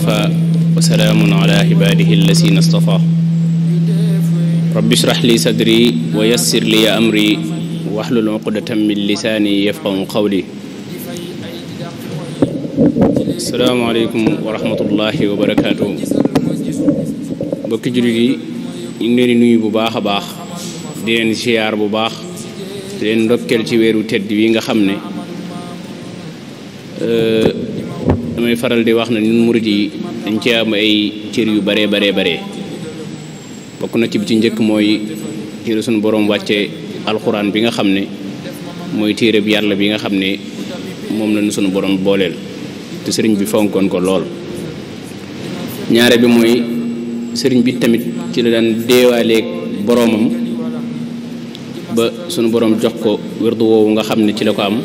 wa salaamun ala ibaadihi allazina stafa rabbi shrah li sadri wa yassir li amri wahlul uqdatan min lisaani yafqahu qawli. asalaamaaleykum wa rahmatullahi wa barakaatu. mbokki jullit yi ñu ngi leen di nuyu bu baax a baax di leen ziyaar bu baax di leen ndokkeel ci weeru tedd wi nga xam ne damay faral di wax na ñun murid yi dañ ci am ay cër yu bare bokk na ci bi ci njëkk mooy téere suñu boroom wàcce alxuraan bi nga xam ne mooy téere bi yàlla bi nga xam ne moom lañu suñu boroom booleel te sëriñ bi fonkoon ko lool. ñaare bi mooy sëriñ bi tamit ci la daan deewaaleeg boroomam ba sunu boroom jox ko wérdu woowu nga xam ne ci la ko am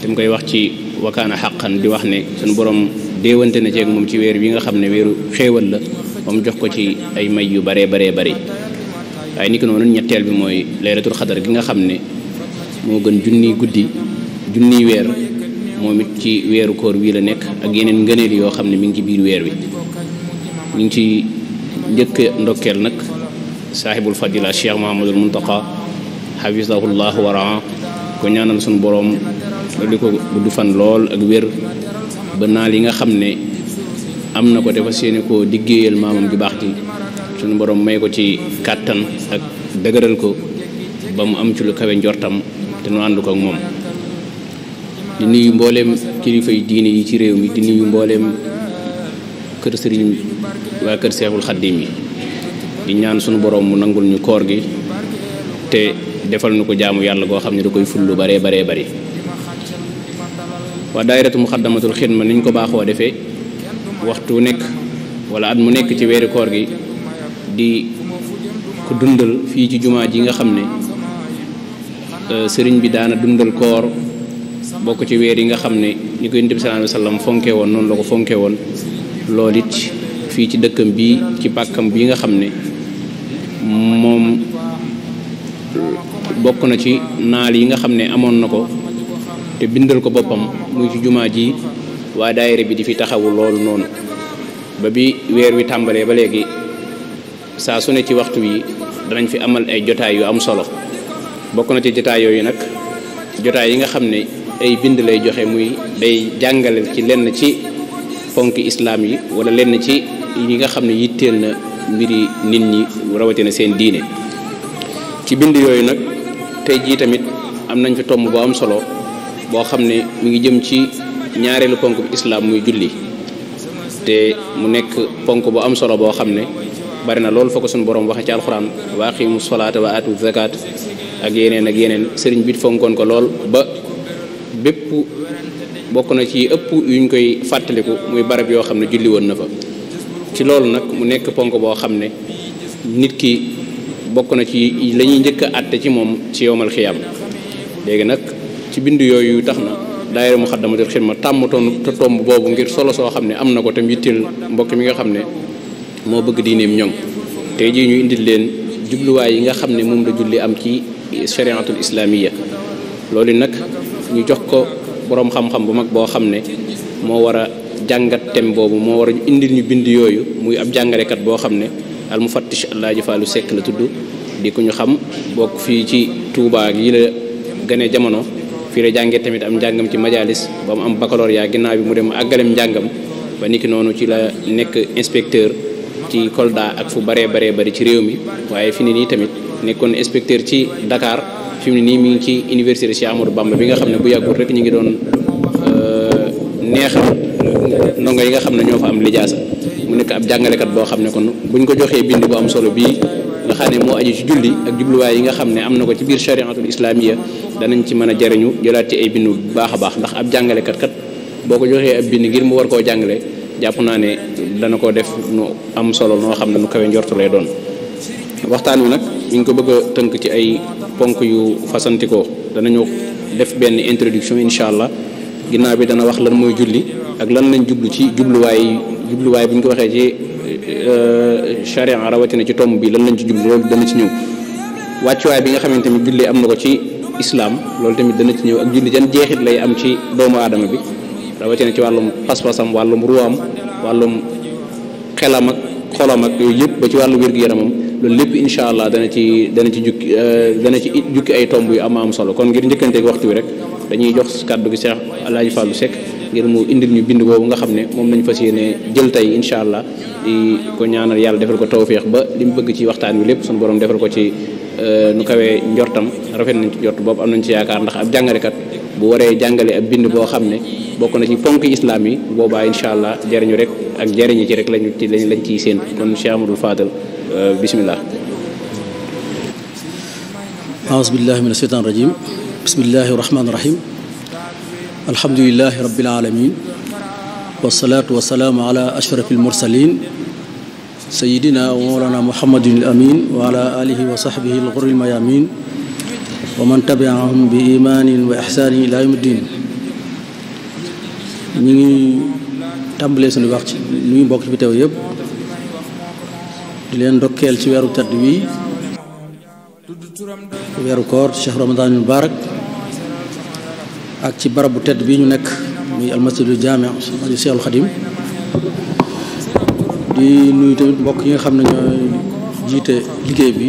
te mu koy wax ci wakaana xaqan di wax ne sunu boroom déewante na ceeg moom ci weer wi nga xam ne weeru xéewal la moom jox ko ci ay may yu bare waaye ni ko noonu ñetteel bi mooy laylatul xadar gi nga xam ne moo gën junniy guddi junniy weer moom it ci weeru koor wii la nekk ak yeneen ngëneel yoo xam ne mi ngi ci biir weer wi. ñu ngi ci njëkk ndokkeel nag saahibul fadila cheikh Muhammadul Muntaqa xafisahullah wa raa ko ñaanal suñu boroom li ko gudd fan lool ak wér ba naal yi nga xam ne am na ko dafa séene koo liggéeyal maamam ju baax ji suñu boroom may ko ci kàttan ak dëgëral ko ba mu am ci lu kawe njortam te nu ànd ko ak moom. di nuyu mbooleem kilifa yi diine yi ci réew mi di nuyu mbooleem kër sëriñ waa kër seexul xaddim yi di ñaan suñu boroom mu nangul ñu koor gi te defal nu ko jaamu yàlla goo xam ne da koy fullu bare bari. waa daayiratu muxaddamatul xidma niñ ko baaxoo defee waxtu nekk wala at mu nekk ci weeri koor gi di ko dundal fii ci jumaa ji nga xam ne sëriñ bi daana dundal koor bokk ci weer yi nga xam ne ni ko Yonent bi sallallahu alayhi wasallam fonke woon noonu la ko fonke woon loolu it fii ci dëkkam bii ci pàkkam bii nga xam ne moom bokk na ci naal yi nga xam ne amoon na ko te bindal ko boppam muy ci jumaa ji waa daayira bi di fi taxawu loolu noonu ba bi weer wi tàmbalee ba léegi saa su ne ci waxtu wi danañ fi amal ay jotaay yu am solo. bokk na ci jotaay yooyu nag jotaay yi nga xam ne ay bind lay joxe muy day jàngale ci lenn ci fonki islaam yi wala lenn ci yi nga xam ne yitteel na mbiri nit ñi rawatina seen diine. ci bind yooyu nag tey jii tamit am nañ fi tomb boo am solo boo xam ne mi ngi jëm ci ñaareelu ponk bi islaam muy julli te mu nekk ponk bu am solo boo xam ne bari na loolu fa ko suñu borom waxe ci alxuraan wa aqimu salaata wa aatu zakat ak yeneen sëriñ bi fonkoon ko lool ba bépp bokk na ci ëpp yuñ koy fàttaliku muy barab yoo xam ne julli woon na fa. ci loolu nag mu nekk ponk boo xam ne nit ki bokk na ci la ñuy njëkk a àtte ci moom ci yowmal xiyaam. léegi nag ci bind yooyu tax na daayira muxaddamatul xidma tàmmatoon te tomb boobu ngir solo soo xam ne am na ko tam yitteel mbokk mi nga xam ne moo bëgg diineem ñoŋ. tey jii ñu indil leen jubluwaay yi nga xam ne moom la julli am ci shariatul islaamiya. loolu nag ñu jox ko boroom xam-xam bu mag boo xam ne moo war a jàngat thème boobu moo war a indil ñu bind yooyu muy ab jàngalekat boo xam ne al mufattish Alaaji Faalu Sekk la tudd di ko ñu xam bokk fii ci Touba yi la gane jamono fii la jàngee tamit am njàngam ci majalis ba mu am baccalauréat ginnaaw bi mu dem àggalem njàngam ba niki noonu ci la nekk inspecteur ci Kolda ak fu bari ci réew mi. waaye fi ni nii tamit nekkoon inspecteur ci Dakar fi mu ne nii mi ngi ci université Cheikh Amadou Bamba bi nga xam ne bu yàggul rek ñu ngi doon neexal ndongo yi nga xam ne ñoo fa am lijaasa. mu nekk ab jàngalekat boo xam ne kon buñ ko joxee bind bu am solo bii nga xam ne moo aju ci julli ak jubluwaay yi nga xam ne am na ko ci biir shariatul islaamiya danañ ci mën a jariñu jëlaat ci ay bind bu baax a baax. ndax ab jàngalekat kat boo ko joxee ab bind ngir mu war koo jàngale jàpp naa ne dana ko def nu am solo noo xam ne nu kawe njortu lay doon. waxtaan wi nag ñu ngi ko bëgg a tënk ci ay ponk yu fasantikoo. danañu def benn introduction incha allah ginnaaw bi dana wax lan mooy julli ak lan lañ jublu ci jubluwaay bi ñu ko waxee ci charia rawatina ci tomb bi lan lañ ci jublu loolu dana ci ñëw. wàccuwaay bi nga xamante ni julli am na ko ci islaam loolu tamit dana ci ñëw ak julli jan jeexit lay am ci doomu aadama bi rawatina ci wàllum pas-pasam wàllum ruwaam wàllum xelam ak xolam ak yooyu yëpp ba ci wàllu wér-gu-yaramam loolu lépp incha allah dana ci jukki ay tomb yu am solo. kon ngir njëkkanteeg waxtu wi rek dañuy jox kàddu gi Cheikh Alaaji Fallou Seck ngir mu indil ñu bind boobu nga xam ne moom nañ fas yéene jël tey incha allah di ko ñaanal yàlla defal ko tawféex ba li mu bëgg ci waxtaan wi lépp suñu borom defal ko ci nu kawee njortam rafet nañ ci njort boobu am nañ ci yaakaar ndax ab jàngalekat bu waree jàngale ab bind boo xam ne bokk na ci ponk islam yi boobaa incha allah jariñu rek ak jariñu ci rek lañ ciy séen kon Cheikh Amadou Fadal bismillah. aouzu billahi mina shaytaan rajim bismillahi rahmaani rahim alhamdulilahi rabbil alamin wasalaatu wasalaamu ala ashrafil mursalin sayidina wa mawlana muhammadin al amin wa ala alihi wa sahbihi al ghurril mayamin wa man tabiahum bi imanin wa ihsanin ila yawmi ddin. ñu ngi tàmbalee suñu wax ci nuyu mbokk ci fi teew yëpp di leen ndokkeel ci weeru tedd wi weeru koor ci Cheikh Ramadan Mubarak ak ci barab bu tedd bii ñu nekk muy almasjidul jaami di Cheikhul Khadim di nuyu tamit mbokk yi nga xam ne ñooy jiite liggéey bi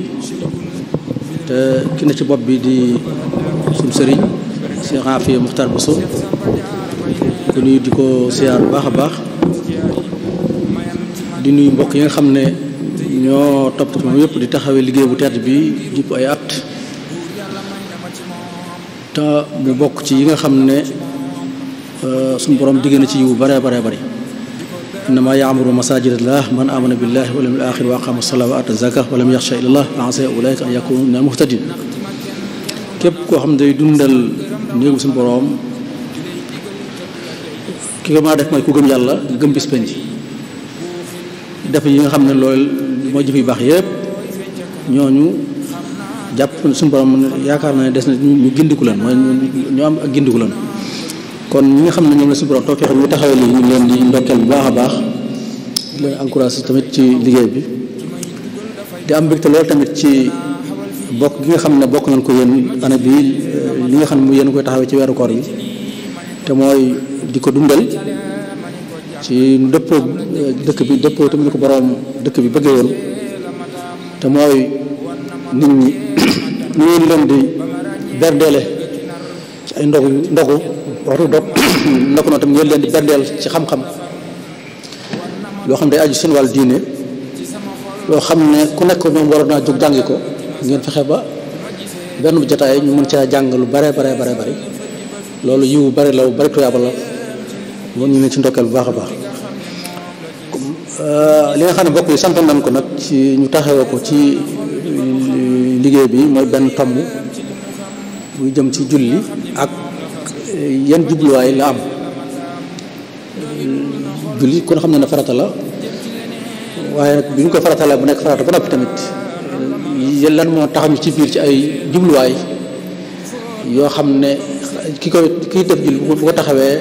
te ki ne ci bopp bi di suñu sëriñ Cheikh Afia Muxtar Bousso di nuyu di ko siyaar bu baax a baax di nuyu mbokk yi nga xam ne ñoo topp ci moom yëpp di taxawee liggéey bu tedd bi jipp ay at te mu bokk ci yi nga xam ne suñu borom digg na ci yiw bare bare bari innama yaamuru masajidallah man amana billahi wal yawmil axir wa aqama salaa wa ata zaka wa lam yaxsha illallah fa asa ulaika an yakunu minal muhtadin. képp koo xam ne day dundal néegu suñu borom ki ko mën a def mooy ku gëm yàlla gëm bis penc def yi nga xam ne loolu mooy jëf yu baax yëpp ñooñu jàpp suñu borom yaakaar na ne des na ñu gindiku leen mooy ñu am ak gindiku leen. kon ñi nga xam ne ñoom la suñu borom toog xam ñu taxawee lii ñu leen di ndokkeel bu baax a baax di leen encouragé tamit ci liggéey bi di am mbégte loolu tamit ci bokk gi nga xam ne bokk nañ ko yéen année bi li nga xam ne mu yéen koy taxawee ci weeru koor bi te mooy di ko dundal ci dëppoo dëkk bi dëppoo tamit ni ko borom dëkk bi bëggee woon te mooy nit ñi ñu ngeen leen di berdeele ci ay ndogu waxtu dog ndok na tam ngeen leen di berdeel ci xam-xam loo xam ne day aju seen wàllu diine loo xam ne ku nekk moom waroon naa jóg jàngi ko ngeen fexe ba benn bu jotaay ñu mën caa jàng lu bare bari loolu yiw bari la bari tuyaaba la moom ñu ne ci ndokkeel bu baax a baax li nga xam ne bokk yi sant nañ ko nag ci ñu taxawee ko ci liggéey bi mooy benn tomb buy jëm ci julli ak yan jubluwaay la am. julli kon xam ne farata la waaye nag bi ñu ko faratalee bu nekk farata ba noppi tamit lan moo tax ñu ci biir ci ay jubluwaay yoo xam ne kiy def julli bu ko taxawee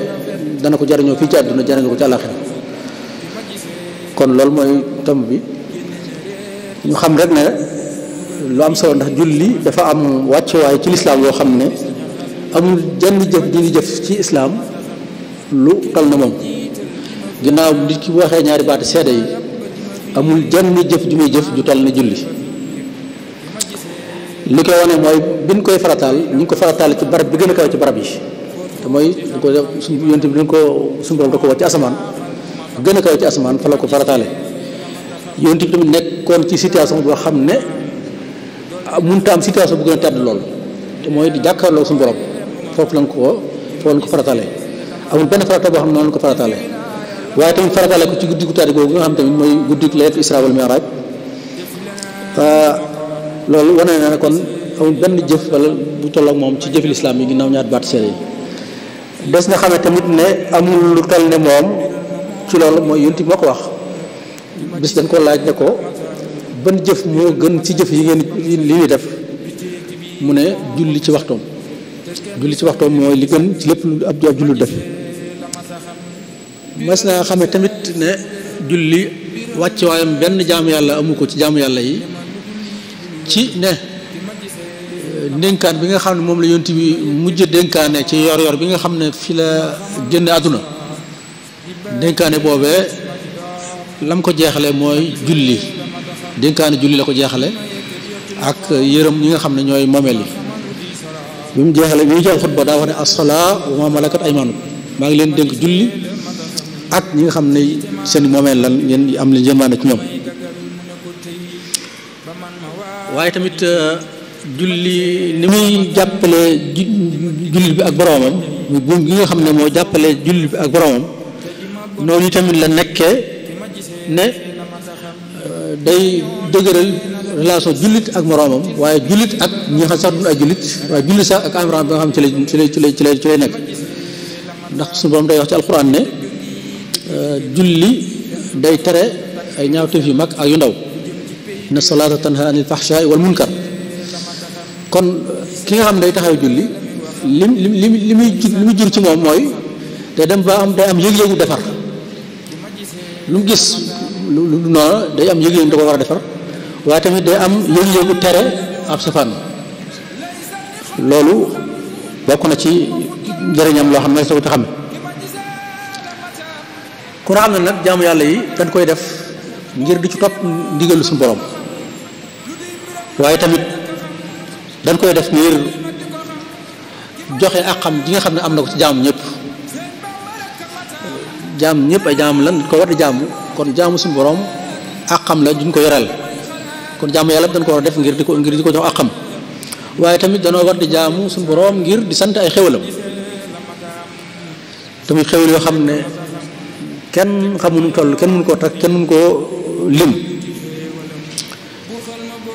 dana ko jariñoo fii ci àdduna jariñoo ko ci àllaxira kon loolu mooy tomb bi ñu xam rek ne lu am solo ndax julli dafa am wàccuwaay ci lislaam yoo xam ne amul jenn jëf di ñu jëf ci islaam lu toll na moom ginnaaw nit ki bu waxee ñaari baati seede yi amul jenn jëf ju muy jëf ju toll na julli li koy wane mooy biñ koy farataal ñu ngi ko farataal ci barab bi gën a kaw ci barab yi te mooy du ko suñu yonent bi dañ ko suñu borom da ko wàcc ci asamaan gën a kaw ci asamaan fa la ko farataale yonent bi tamit nekkoon ci situation boo xam ne mënta am situation bu gën a tedd lool te mooy di jàkkaarloo suñu borom foofu lañ ko farataale amul benn farata boo xam ne noonu lañ ko farataale waaye tamit farataale ko ci guddi gu tedd googu nga xam tamit mooy guddi laylatul isra wal mi'raj loolu wane na ne kon amul benn jëf wala bu tolloog moom ci jëfi lislaam yi ginnaaw ñaar baat seede yi des na xamee tamit ne amul lu toll ne moom ci loolu mooy yonent moo ko wax bis dañ ko laaj ne ko ban jëf moo gën ci jëf yi ngeen li ñuy def mu ne julli ci waxtoom mooy li gën ci lépp lu ab jullu def mas naa xamee tamit ne julli wàcc waayam benn jaamu yàlla amu ko ci jaamu yàlla yi ci ne ndénkaan bi nga xam ne moom la yonent bi mujj dénkaane ci yor bi nga xam ne fi la génn àdduna ndénkaane boobee lam ko jeexale mooy julli dénkaane julli la ko jeexale ak yërëm ñi nga xam ne ñooy moomeel yi bi mu jeexale bi mu jeexal xutba daa wax ne as-salaa wa ma malakat aymanukum maa ngi leen dénk julli ak ñi nga xam ne seen moomeel lan ngeen am leen jëmaane ci ñoom waaye tamit julli ni muy jàppale jullit bi ak boroomam muy buum gi nga xam ne moo jàppale jullit bi ak boroomam noonu tamit la nekkee ne day dëgëral relation jullit ak moroomam waaye jullit ak ñi nga xam sax duñ ay jullit waaye jullit sax ak environnement bi nga xam ci lay nekk ndax suñu borom day wax ci alxuraan ne julli day tere ay ñaawteef yu mag ak yu ndaw inna salaata tanha anil fahshaai wal munkar kon ki nga xam ne day taxaw julli li muy jur ci moom mooy day dem ba am day am yëg-yëgu defar lu mu gis lu noonu day am yëg-yëgu da ko war a defar waaye tamit day am yëg-yëgu tere ab safaan loolu bokk na ci njëriñam loo xam ne soo ko xam ku na xam ne nag jaamu yàlla yi dañ koy def ngir di ci topp ndigalu suñu borom waaye tamit dañ koy def ngir joxe ak xam ji nga xam ne am na ko ci jaamu ñëpp ay jaam lan ko war di jaamu kon jaamu suñu borom ak xam la duñ ko yoreel kon jaamu yàlla dañ ko war a def ngir di ko jox ak xam waaye tamit danoo war di jaamu suñu borom ngir di sant ay xéwalam tamit xéwal yoo xam ne kenn xamuñu toll kenn mënu koo takk kenn mënu koo lim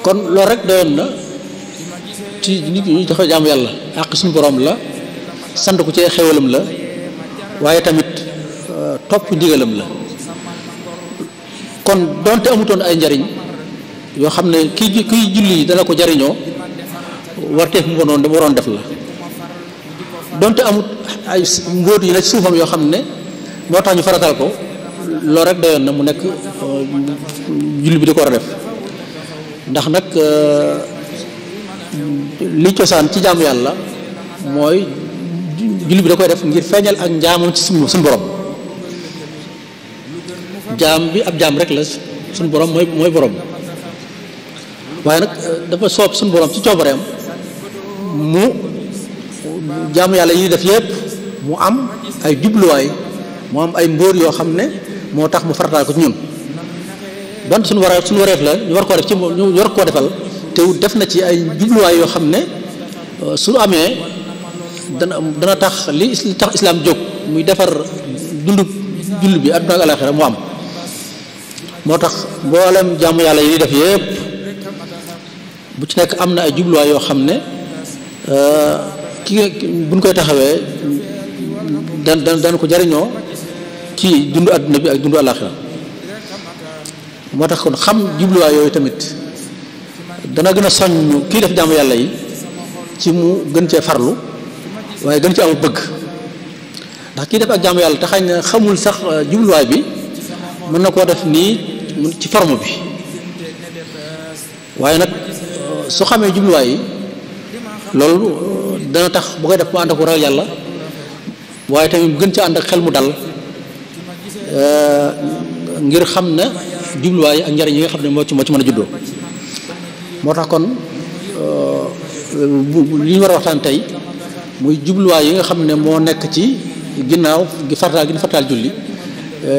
kon loolu rek doyoon na ci nit ñi dafa jaamu yàlla àq suñu borom la sant ko ci xéwalam la waaye tamit topp ndigalam la kon donte amutoon ay njariñ yoo xam ne kiy julli dana ko jariñoo warteef mu ko noonu waroon def la donte amut ay mbóot yi na ci suufam yoo xam ne moo tax ñu faratal ko loolu rek doyoon na mu nekk julli bi di ko war a def ndax nag li cosaan ci jaamu yàlla mooy julli bi da koy def ngir feeñal ak njaamam ci suñu borom jaam bi ab jaam rek la suñu borom mooy borom waaye nag dafa soob suñu borom ci coobareem mu jaamu yàlla yi def yépp mu am ay jubluwaay mu am ay mbóor yoo xam ne moo tax mu farataal ko ci ñun donte suñu wareef la ñu war koo def ci ñu war koo defal te def na ci ay jubluwaay yoo xam ne su amee dana tax li tax islaam jóg muy defar dundu jullit bi àdduna ak alaxira mu am moo tax mboolem jaamu yàlla yi def yépp bu ci nekk am na ay jubluwaay yoo xam ne buñ koy taxawee dan ko jariñoo ci dundu àdduna bi ak dundu alaxira moo tax kon xam jubluwaay yooyu tamit dana gën a soññ kii def jaamu yàlla yi ci mu gën cee farlu waaye gën ci amul bëgg ndax kii def ak jaamu yàlla te xañ na xamul sax jubluwaay bi mën na koo def nii ci forme bi waaye nag su xamee jubluwaay yi loolu dana tax bu koy def mu ànd ak ragal yàlla waaye tamit gën ci ànd ak xel mu dal ngir xam ne jubluwaay ak njariñ yi nga xam ne moo ci mën a juddoo moo tax kon li ñu war a waxtaan tey muy jubluwaay yi nga xam ne moo nekk ci ginnaaw gi fartaal julli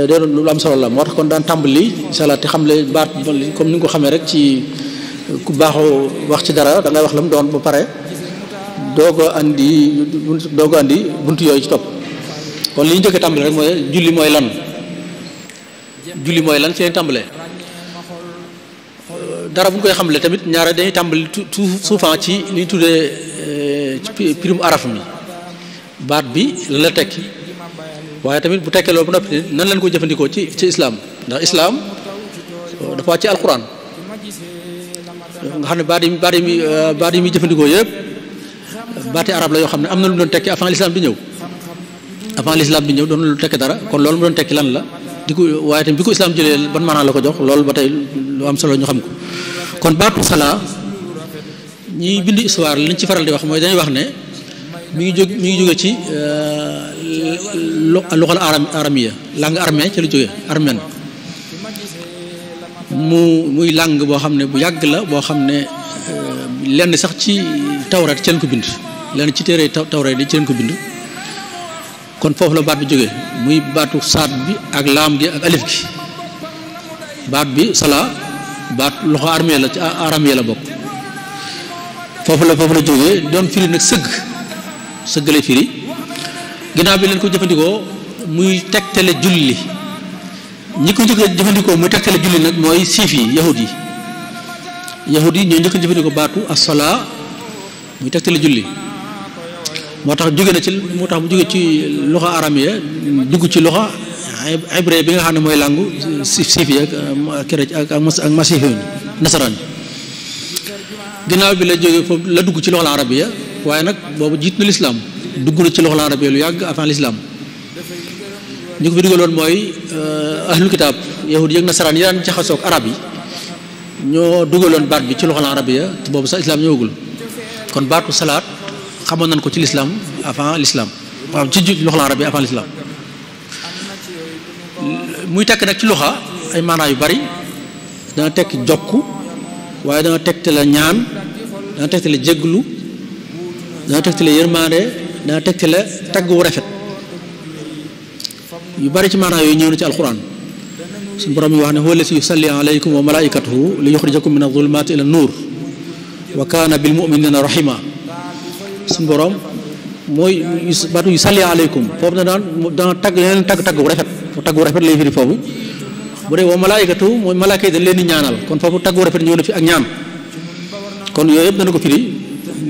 doon lu am solo la moo tax kon daan tàmbali incha allah te xam le baat comme ni nga ko xamee rek ci ku baaxoo wax ci dara da ngay wax la mu doon ba pare doog a andi buntu yooyu ci topp kon li ñu njëkk a tàmbali rek mooy julli mooy lan ci leen tàmbalee dara bu ñu koy xamle tamit ñaare dañuy tàmbali souvent ci li ñu tuddee ci pirum araf mi baat bi lan la tekki waaye tamit bu tekkee loolu ba noppi nan lañ ko jëfandikoo ci islam ndax islam dafa wàcc ci alquran nga xam ne baat yi muy jëfandikoo yëpp baati arab la yoo xam ne am na lu mu doon tekki avant l'islam bi ñëw doon lu tekki dara kon loolu mu doon tekki lan la di ko waaye tamit bi ko islam jëlee ban maanaam la ko jox loolu ba tey lu am solo ñu xam ko kon baatu salaa ñi bind histoire liñ ci faral di wax mooy dañuy wax ne mi ngi jóge ci luxal aramiya langue arméen ci la jógee arméen muy làng boo xam ne bu yàgg la boo xam ne lenn sax ci tawreet ci leen ko bind lenn ci téere tawreet yi ci leen ko bind kon foofu la baat bi jógee muy baatu saat bi ak laam gi ak alif gi baat bi sala baat loxo armée la ci aramee la bokk foofu la jógee doon firi nag sëgg lay firi ginnaaw bi leen ko jëfandikoo muy tegtale julli ñi ko njëkk a jëfandikoo muy tegtale julli nag mooy siif yi yahud yi ñoo njëkk a jëfandikoo baatu as-salaa muy tegtale julli moo tax mu jóge ci loxo aramiya dugg ci loxo hébreu bi nga xam ne mooy langu siif yi ak masih yi nasaraan yi ginnaaw bi la jóge foofu la dugg ci loxo arabiya waaye nag boobu jiit na lislaam dugg na ci loxo arabiya lu yàgg avant lislaam ñi ko fi dugaloon mooy ahlul kitaab yahud yi ak nasaraan yi daan jaxasoog arab yi ñoo dugaloon baat bi ci loxol arabiya te boobu sax islam ñëwagul kon baatu salaat xamoon nañ ko ci l'islam avant l'islam waaw ci loxol arabiya avant l'islam muy tekk nag ci loxa ay maanaa yu bari dana tekk jokku waaye dana tegtale ñaan dana tegtale jégglu dana tegtale yërmaande dana tegtale tagg wu rafet yu bari ci maanaa yooyu ñëw na ci alquran suñu borom yi wax ne huwa allati yusalli alaykum wa malaikatuhu li yuxrijakum min adh-dhulumati ila an-nur wa kana bil mu'minina rahima suñu borom mooy baatu yusalli alaykum foofu dana tagg leen tagg wu rafet lay firi foofu bu dee wa malaikatuhu mooy malaaka yi dañ leen di ñaanal kon foofu tagg wu rafet ñëw na fi ak ñaan kon yooyu yëpp dana ko firi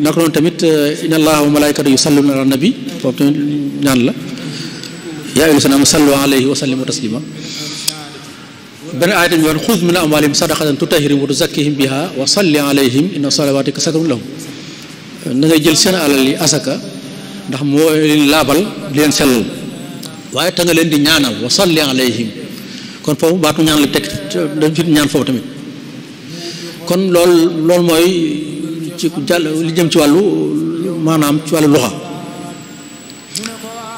naka noonu tamit inna allaha wa malaikatahu yusalluna ala nabi foofu tamit ñaan la yaa ayyuhal lazina aamanu sallu alayhi wa sallimu taslima benn aaya tamit wax xuz min amwaalihim sadaqatan tutahhiruhum wa tuzakkihim biha wa salli alayhim inna salawaatika sakanun lahum na ngay jël seen alal yi asaka ndax moo leen laabal di leen sellal waaye te nga leen di ñaanal wa salli alayhim kon foofu baatu ñaan la teg dañ fi ñaan foofu tamit kon loolu mooy ci jàll li jëm ci wàllu maanaam ci wàllu luxa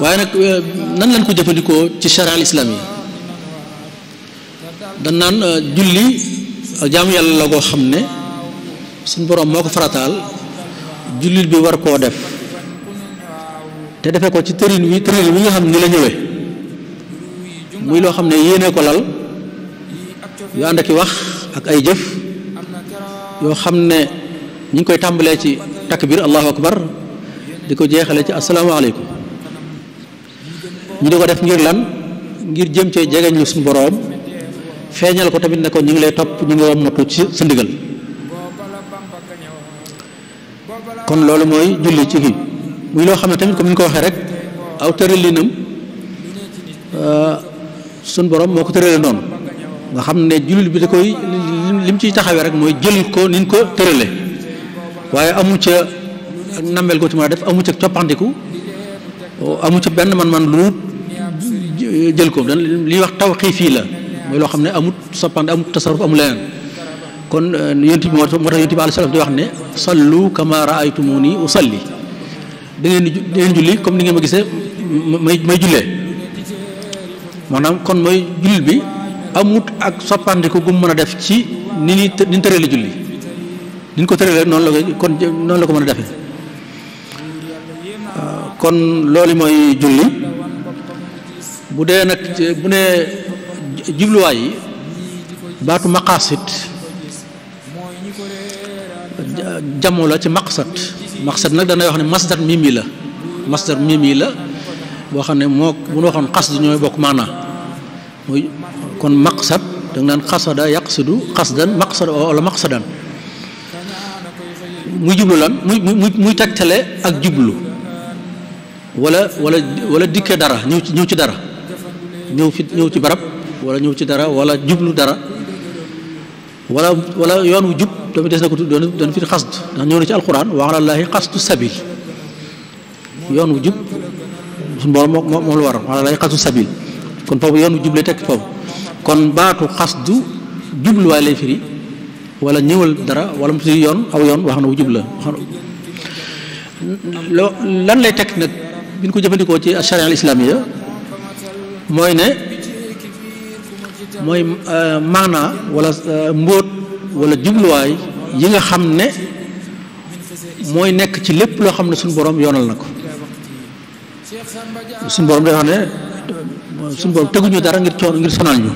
waaye nag nan lañ ko jëfandikoo ci sharia al islam yi dañ naan julli jaamu yàlla la koo xam ne suñ boroom moo ko farataal jullit bi war koo def te defee ko ci tërin wi nga xam ni la ñëwee muy loo xam ne yéene ko lal yu ànd ak i wax ak ay jëf yoo xam ne ñu ngi koy tàmbalee ci takbir allahu akbar di ko jeexale ci asalaamaaleykum ñu di ko def ngir lan ngir jëm cee jegeñ lu suñu boroom feeñal ko tamit ne ko ñu ngi lay topp ñu ngi wommatu ci sa ndigal kon loolu mooy julli ci kii muy loo xam ne tamit comme ni ñu ko waxee rek aw tëralinam suñu boroom moo ko tëralee noonu nga xam ne jullit bi da koy lim ciy taxawee rek mooy jël ko ni ñu ko tërale waaye amu ca nammeel ko ci mën a def amu ca coppandiku amu ca benn man lu jël ko li wax tawqiifi la mooy loo xam ne amut soppande amut tasarruf amul leneen kon yonent bi moo tax yonent bi alayhi salaam di wax ne sallu kama raaytumuni usalli da ngeen julli comme ni ngeen ma gisee may jullee maanaam kon mooy jullit bi amut ak soppandiku gu mu mën a def ci ni ñu tëralee julli ni ñu ko tëralee noonu la ko mën a defee kon loolu mooy julli bu dee nag bu ne jubluwaay yi baatu maqasid jamoo la ci maqsad nag danay wax ne masdar mimi la boo xam ne moo bu ñu waxoon xasd ñooy bokk maanaa muy kon maqsad da nga naan xasada yaqsidu xasdan maqsad wala maqsadan muy jublu lan muy tegtale ak jublu wala dikke dara ñëw ci dara ñëw ci barab wala ñëw ci dara wala jublu dara wala yoon wu jub tamit des na ko doon fi xasd ndax ñëw na ci alquran wa alallaahi xasdu sabil yoon wu jub suñu borom moom la war wa alallaahi xasdu sabil kon foofu yoon wu jub lay tekk foofu kon baatu xasdu jubluwaay lay firi wala ñëwal dara wala mu fi yoon aw yoon wax na wu jub la lan lay tekk nag bi ñu ko jëfandikoo ci charia al islamiya mooy ne mooy maanaa wala mbóot wala jubluwaay yi nga xam ne mooy nekk ci lépp loo xam ne suñu borom yoonal na ko. suñu borom day wax ne suñu borom teguñu dara ngir sonal ñu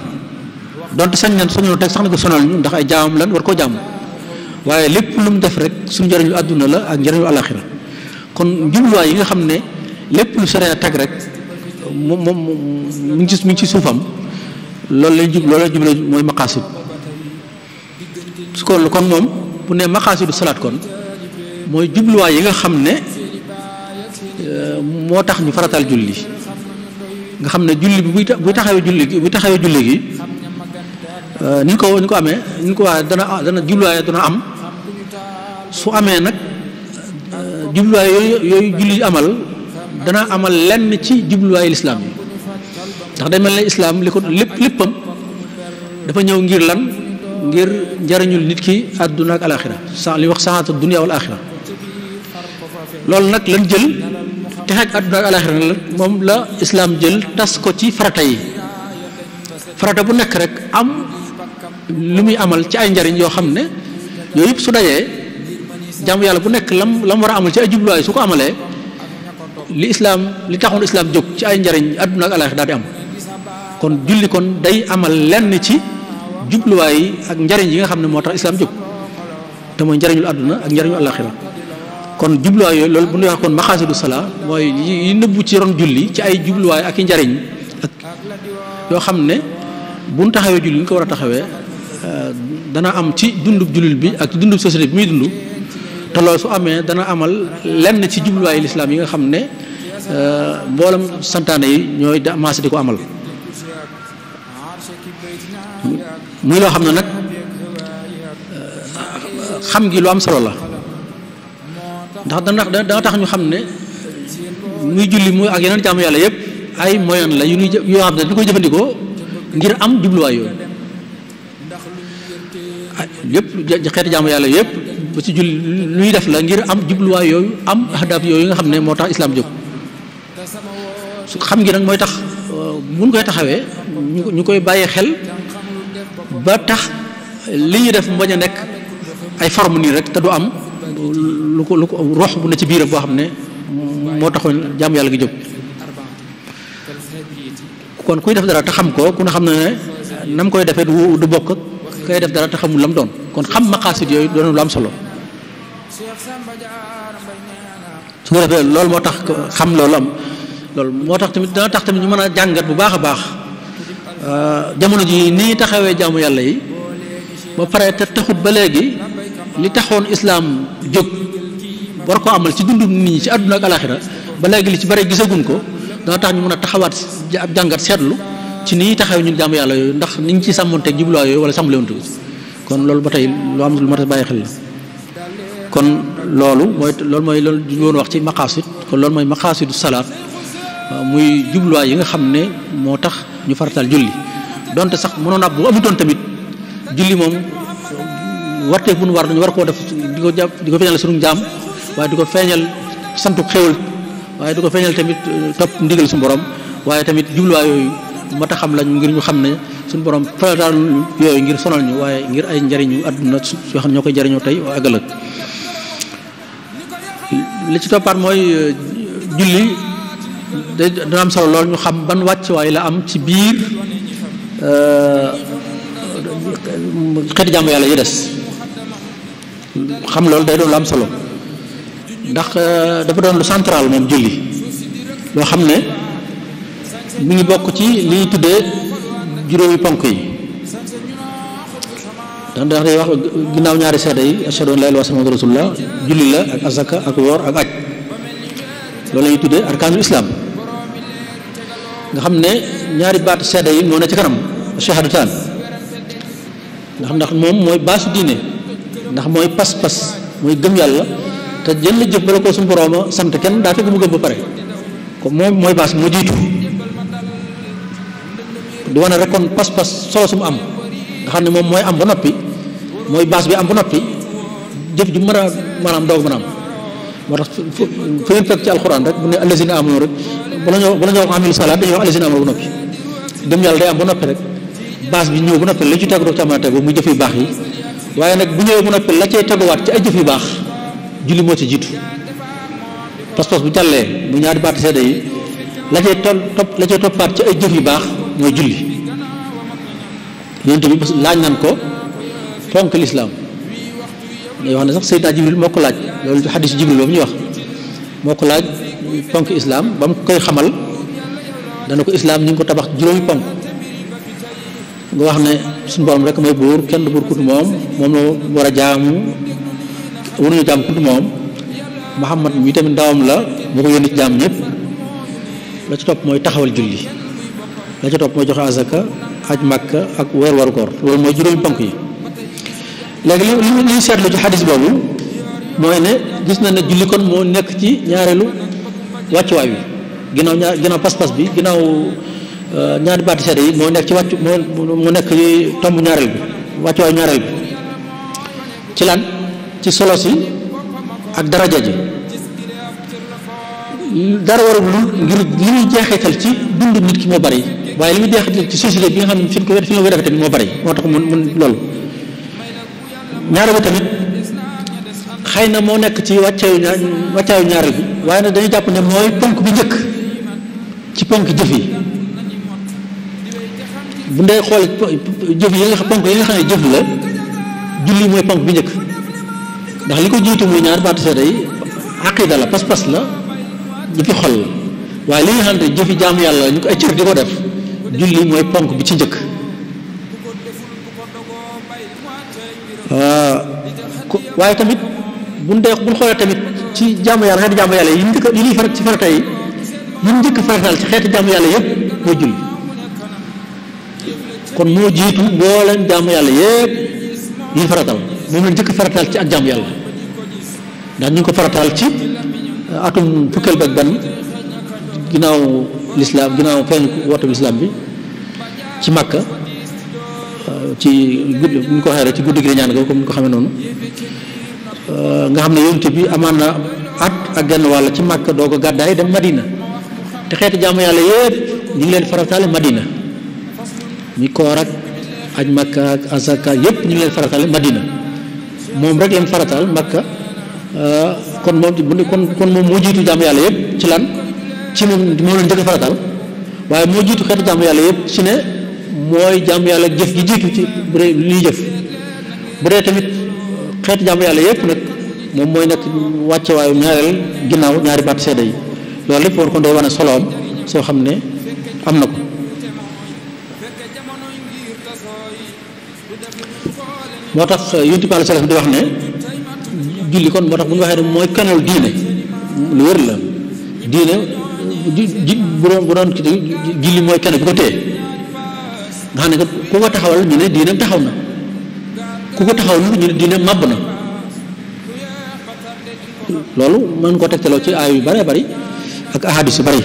donte sañu teg sax na ko sonal ñu ndax ay jaamam lan war koo jàmm waaye lépp lu mu def rek suñu njëriñu àdduna la ak njëriñu alaxira kon jubluwaay yi nga xam ne lépp lu sore teg rek moom mi ngi ci suufam loolu lay jublu mooy maqaasid su ko kon moom bu ne maqaasidu salaat kon mooy jubluwaay yi nga xam ne moo tax ñu faratal julli nga xam ne julli bi buy taxawee julli gi ni ñu ko amee ni ñu ko waxee dana jubluwaay dana am su amee nag jubluwaay yooyu julli amal dana amal lenn ci jubluwaayu lislaam yi ndax day mel ne islaam li ko léppam dafa ñëw ngir lan ngir njariñul nit ki àdduna ak alaxira li wax saxaatu dunya wal axira loolu nag lan jël texeeg àdduna ak alaxira nag moom la islaam jël tas ko ci farata yi farata bu nekk rek am lu muy amal ci ay njariñ yoo xam ne yooyu yëpp su dajee jàmm yàlla bu nekk lam war a amal ci ay jubluwaay su ko amalee li taxoon islaam jóg ci ay njariñ àdduna ak alaxira daal di am kon julli kon day amal lenn ci jubluwaay yi ak njariñ yi nga xam ne moo tax islaam jóg te mooy njariñul àdduna ak njariñul alaxira kon jubluwaay yooyu loolu bu ñuy wax kon maqaasidu salaa mooy yi nëbbu ci ron julli ci ay jubluwaay ak i njariñ ak yoo xam ne bu ñu taxawee julli ñu ko war a taxawee dana am ci dundub jullit bi ak ci dundub société bi muy dund te loolu su amee dana amal lenn ci jubluwaayu lislaam yi nga xam ne mboolem santaane yi ñooy maase di ko amal muy loo xam ne nag xam gi lu am solo la ndax dana tax ñu xam ne muy julli muy ak yeneen jaamu yàlla yëpp ay moyen la yoo xam ne dañu koy jëfandikoo ngir am jubluwaay yooyu yëpp xeeti jaamu yàlla yëpp ba ci julli luy def la ngir am jubluwaay yooyu am ahdaaf yooyu nga xam ne moo tax islaam jóg su xam gi nag mooy tax buñ koy taxawee ñu koy bàyyi xel ba tax li ñuy def bañ a nekk ay forme nii rek te du am lu ko rox bu ne ci biiram boo xam ne moo taxoon jaamu yàlla gi jóg kon kuy def dara te xam ko ku ne xam ne nam koy defee du bokk ak kay def dara te xamul lam doon kon xam maqaasid yooyu doon lu am solo su ko defee loolu moo tax xam loolu moo tax tamit dana tax tamit ñu mën a jàngat bu baax a baax jamono ji nii taxawee jaamu yàlla yi ba pare te taxut ba léegi li taxoon islaam jóg war ko amal ci dundu nit ñi ci àdduna ak alaxira ba léegi li ci bari gisaguñ ko dana tax ñu mën a taxawaat ab jàngat seetlu ci nii taxawee ñun jaamu yàlla yooyu ndax niñ ci sàmmonteeg jubluwaay yooyu wala sàmmlewuntu kon loolu ba tey lu am lu mat a bàyyi xel la kon loolu mooy loolu ñu woon wax ci maqaasid kon loolu mooy maqaasidu salaat muy jubluwaay yi nga xam ne moo tax ñu farataal julli donte sax mënoon ab bu amutoon tamit julli moom warteef bu nu war dañu war koo def di ko feeñal sunu jaam waaye di ko feeñal santu xéwal waaye di ko feeñal tamit topp ndigal suñu borom waaye tamit jubluwaay yooyu moo tax xam lañ ngir ñu xam ne suñu borom farataal yooyu ngir sonal ñu waaye ngir ay njariñu àdduna yoo xam ne ñoo koy jariñoo tey ak ëllëg li ci toppaat mooy julli dana am solo lool ñu xam ban wàccuwaay la am ci biir xeeti jàmm yàlla yi des xam loolu day doon lu am solo ndax dafa doon lu central moom julli loo xam ne mi ngi bokk ci li ñuy tuddee juróomi ponk yi ndax day wax ginnaaw ñaari seede yi ashhadu an laa ilaaha illallaah muhammadur rasulullah julli la ak azaka ak woor ak aj loolu la ñuy tuddee arkaanul islam nga xam ne ñaari baat seede yi moo ne ci kanam shahadataan ndax moom mooy baasu diine ndax mooy pas-pas mooy gëm yàlla te jël la jëf bala ko suñu borooma sant kenn daa fekk mu gëm ba pare comme moom mooy baas moo jiitu di wane rek kon pas-pas solo su mu am nga xam ne moom mooy am ba noppi mooy baas bi am ba noppi jëf ju mën a maanaam doog mën a am moo tax fu ngeen fekk ci alxuraan rek bu ne allazina amanu rek bala ñoo wax amilu salaat dañuy wax allazina amanu ba noppi gëm yàlla day am ba noppi rek base bi ñëw bu noppi la ci tegu doo ci mën a tegu muy jëf yu baax yi waaye nag bu ñëwee bu noppi la cay teguwaat ci ay jëf yu baax julli moo ci jiitu pas-pas bu jàllee mu ñaari baati seede yi la cay toppaat ci ay jëf yu baax mooy julli yonent bi laaj nan ko ponk lislaam day wax ne sax Seydina Jibril moo ko laaj loolu xadiis Jibril boobu ñuy wax moo ko laaj ponk islaam ba mu koy xamal dana ko islaam ñu ngi ko tabax juróomi ponk nga wax ne suñu borom rek mooy buur kenn du buur ku dul moom la war a jaamu waruñu jaam ku dul moom Muhammad mi tamit ndawam la moo ko yónni ci jaam ñëpp la ci topp mooy taxawal julli la ci topp mooy joxe azaka aj Makka ak waru koor loolu mooy juróomi ponk yi léegi li ñuy seetlu ci xadis boobu mooy ne gis na ne julli kon moo nekk ci ñaareelu wàccuwaay wi ginnaaw pas-pas bi ginnaaw ñaari baati seede yi moo nekk ci wàccu moo nekk ci tomb ñaareel bi wàccuwaayu ñaareel bi ci lan ci solo si ak daraja ji dara warul ngir li muy jeexital ci dund nit ki moo bari waaye li muy jeexital ci société bi nga xam ne fi ñu ko defee tamit moo bari moo tax mun loolu ñaareel bi tamit xëy na moo nekk ci wàccaayu ñaareel bi waaye nag dañuy jàpp ne mooy ponk bi njëkk ci ponk jëf yi bu ndee xool jëf yi nga xam ponk yi nga xam ne jëf la julli mooy ponk bi njëkk ndax li ko jiitu muy ñaar baatu seede yi aqida la pas-pas la jëfi xol la waaye li nga xam ne jëfi jaamu yàlla ñu ko ay cër di ko def julli mooy ponk bi ci njëkk waaye tamit buñ xoolee tamit ci jaamu yàlla xeeti jaamu yàlla yi ñuy faral ci farata yi ñu njëkk farataal ci xeeti jaamu yàlla yëpp mooy julli kon moo jiitu mbooleem jaamu yàlla yëpp yi faratal moom lañ njëkk farataal ci ak jaamu yàlla ndax ñu ngi ko farataal ci atum fukkeel ba ak benn ginnaaw lislaam ginnaaw feeñ woote lislaam bi ci Makka ci guddi bu ñu ko waxee rek ci guddi gi ñaan ga comme ni ko xamee noonu nga xam ne yonent bi amaan na at ak genn wàll ci Makka doo ko gàddaay dem Madina te xeeti jaamu yàlla yëpp ñu ngi leen farataale Madina mi koor ak aj Makka ak azaka yëpp ñu ngi leen farataale Madina moom rek leen farataal Makka kon moom moo jiitu jaamu yàlla yëpp ci lan ci moom leen njëkk farataal waaye moo jiitu xeeti jaamu yàlla yëpp ci ne mooy jaamu yàlla jëf gi jiitu ci bu dee li ñuy jëf bu dee tamit xeeti jaamu yàlla yëpp nag moom mooy nekk wàcce waayu ñaareel ginnaaw ñaari baat seede yi loolu lépp woon kon day wane soloom soo xam ne am na ko moo tax yonent bi sallallahu alayhi wasallam di wax ne julli kon moo tax bu ñu waxee ne mooy kanal diine lu wér la diine bu doon julli mooy kenn bu ko téye nga xam ne ku ko taxawal ñu ne diine taxaw na ku ko taxawal ñu ne diine màbb na loolu mën ko tegtaloo ci aay yu bëree bëri ak ahadis yu bëri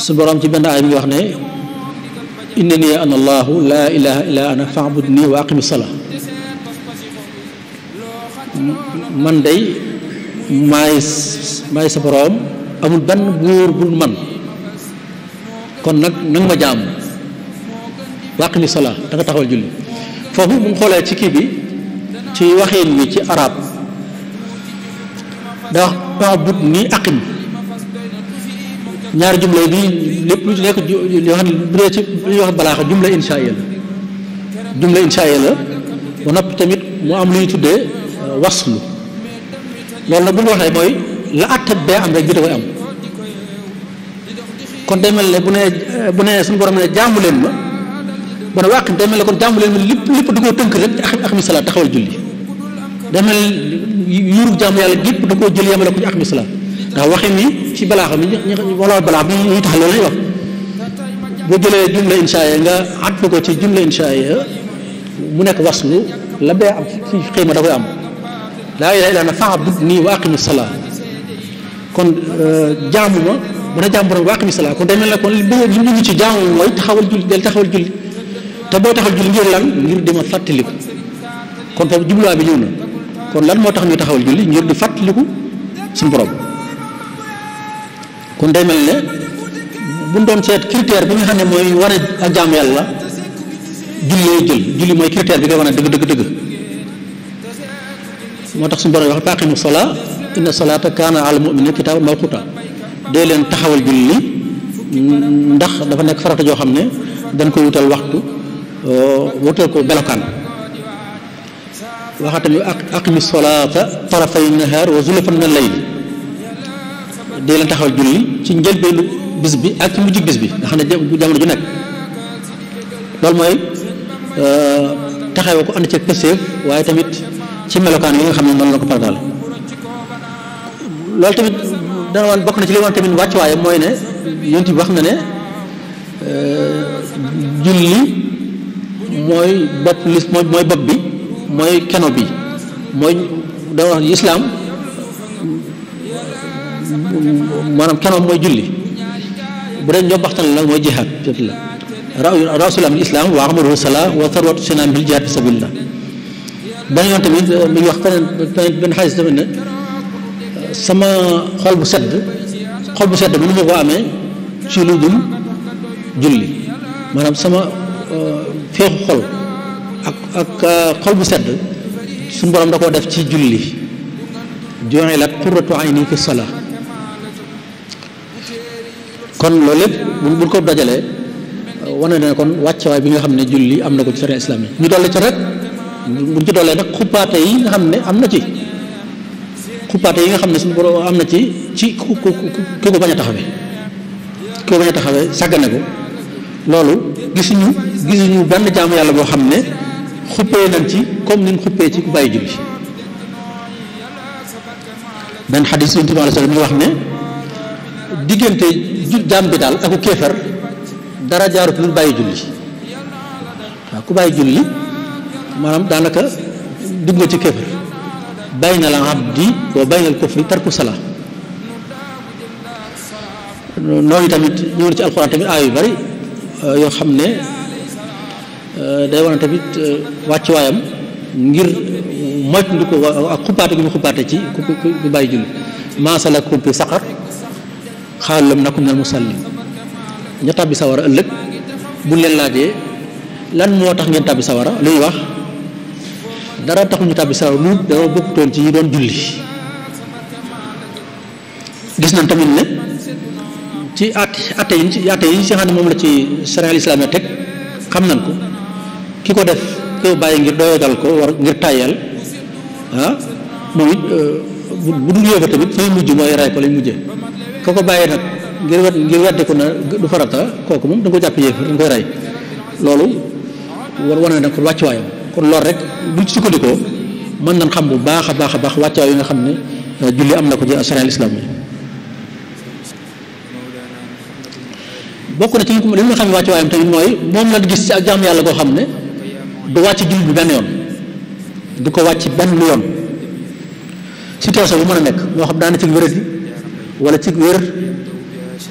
su borom ci benn aay mi ngi wax ne innani ana allahu laa ilaha illa ana fa'budni wa aqimi salaa man day maay sa borom amul benn buur bu man kon nag nanga ma jaamu wa aqimi salaa da nga taxawal julli foofu mu ngi xoolee ci kii bi ci waxeen wi ci arab da wax fa'budni aqim ñaari jumla bi lépp lu ci nekk yoo xam ne bu dee ci li ñuy wax balaaxa jumla insha'iya la ba noppi tamit mu am lu ñu tuddee waslu loolu nag bu ñu waxee mooy la àttat bee am rek bi da koy am kon day mel ne bu ne suñu borom ne jaamu leen ma bu ne wàqim day mel ne kon jaamu leen ma lépp da koo tënk rek ci aqimi salaat taxawal julli day mel yuurub jaamu yàlla gépp da koo jël yemale ko ci aqimi salaat ndax waxin ni ci balaaxa mi wala balaax bi ñuy tax loolu lay wax boo jëlee jumla inshaaya nga at ko ci jumla inshaaya mu nekk waslu la bee am ci xiima da koy am laa ilaaha illa anta fa'budni wa aqimi salaa kon jaamu ma mën a jaam borom wa aqimi salaa kon day mel ne kon li ñu ci jaamu mooy taxawal julli del taxawal julli te boo taxawal julli ngir lan ngir di ma fàttaliku kon foofu jubluwaay bi ñëw na kon lan moo tax ñu taxawal julli ngir di fàttaliku suñu borom kon day mel ne buñ doon seet critère bi nga xam ne mooy wane ak jaamu yàlla julli mooy critère bi nga wane dëgg moo tax suñu borom wax aqimu salaa inna salaata kaana alal mu'miniina kitaaban mawquuta dee leen taxawal julli ndax dafa nekk farata joo xam ne dañ koy wutal waxtu wutal ko belokaan waxaa tamit aqimi salaata tarafay nahaar wa zulafan min al-layl dee leen taxawal julli ci njëlbeelu bis bi ak ci mujj bis bi nga xam ne jamono ju nekk loolu mooy taxawee ko ànd ci pëseef waaye tamit ci melokaan yi nga xam ne noonu la ko farataal loolu tamit dana woon bokk na ci li woon tamit wàccuwaayam mooy ne yonent bi wax na ne julli mooy bopp bi mooy keno bi mooy dana wax islaam maanaam keno mooy julli bu dee ñoo baxtan la mooy jihaad la rasulam islam wa amaruhu salaa wa tarwatu sinam bil jihaad fi sabilillah benn yoon tamit mi ngi wax benn xaalis tamit ne sama xol bu sedd bi nu ma ko amee ci lu dul julli maanaam sama feexu xol ak xol bu sedd suñu borom da koo def ci julli ju'ilat qurratu ayni fi salaa kon loolu lépp bu ko dajalee wane na kon wàccewaay bi nga xam ne julli am na ko ci sharia islam yi ñu dolli ci rek buñ ci dollee nag xuppaate yi nga xam ne am na ci xuppaate yi nga xam ne suñu borom am na ci ku ko bañ a taxawee sàggane ko loolu gisuñu benn jaamu yàlla boo xam ne xuppee nañ ci comme niñ xuppee ci ku bàyyi julli benn xadis Yonent bi sallallahu alayhi wasallam ñu wax ne diggante jaam bi daal aku kéefar dara jaarut lu bàyyi julli waaw ku bàyyi julli maanaam daanaka dugg nga ci kéefar bayna al abdi wa bayna al kufri tarku salaa noonu tamit ñëw na ci alxuraan tamit aay yu bari yoo xam ne day wane tamit wàccuwaayam ngir moytu ko ak xuppaate gi mu xuppaate ci ku bàyyi julli maa salakakum fi saqar xaalu lam naku minal musallin ña tàbbi sawara ëllëg buñ leen laajee lan moo tax ngeen tàbbi sawara lu ñuy wax dara taxul ñu tàbbi sawara lu dara bokkutoon ci ñi doon julli gis nañ tamit ne ci atte yi si xam ne moom la ci sharia al-islam teg xam nañ ko ki ko def ki ko bàyyi ngir doyadal ko war ngir tàyyal moom it bu dul yóbba tamit fay mujj mooy ray ko lañ mujjee ko ko bàyyi nag ngir weddi ko na du farata kooku moom da nga ko jàpp yéefar da nga koy rey loolu wane na ko wàccuwaayam kon loolu rek buñ ci sukkandikoo mën nañ xam bu baax a baax wàccuwaay yi nga xam ne julli am na ko ci sharia al-islam yi bokk na ci li nga xam ne wàccuwaayam tamit mooy moom la gis ci ak jaam yàlla koo xam ne du wàcc julli bi benn yoon du ko wàcc benn yoon situation bu mën a nekk moo xam daana ci wéradi wala ci wér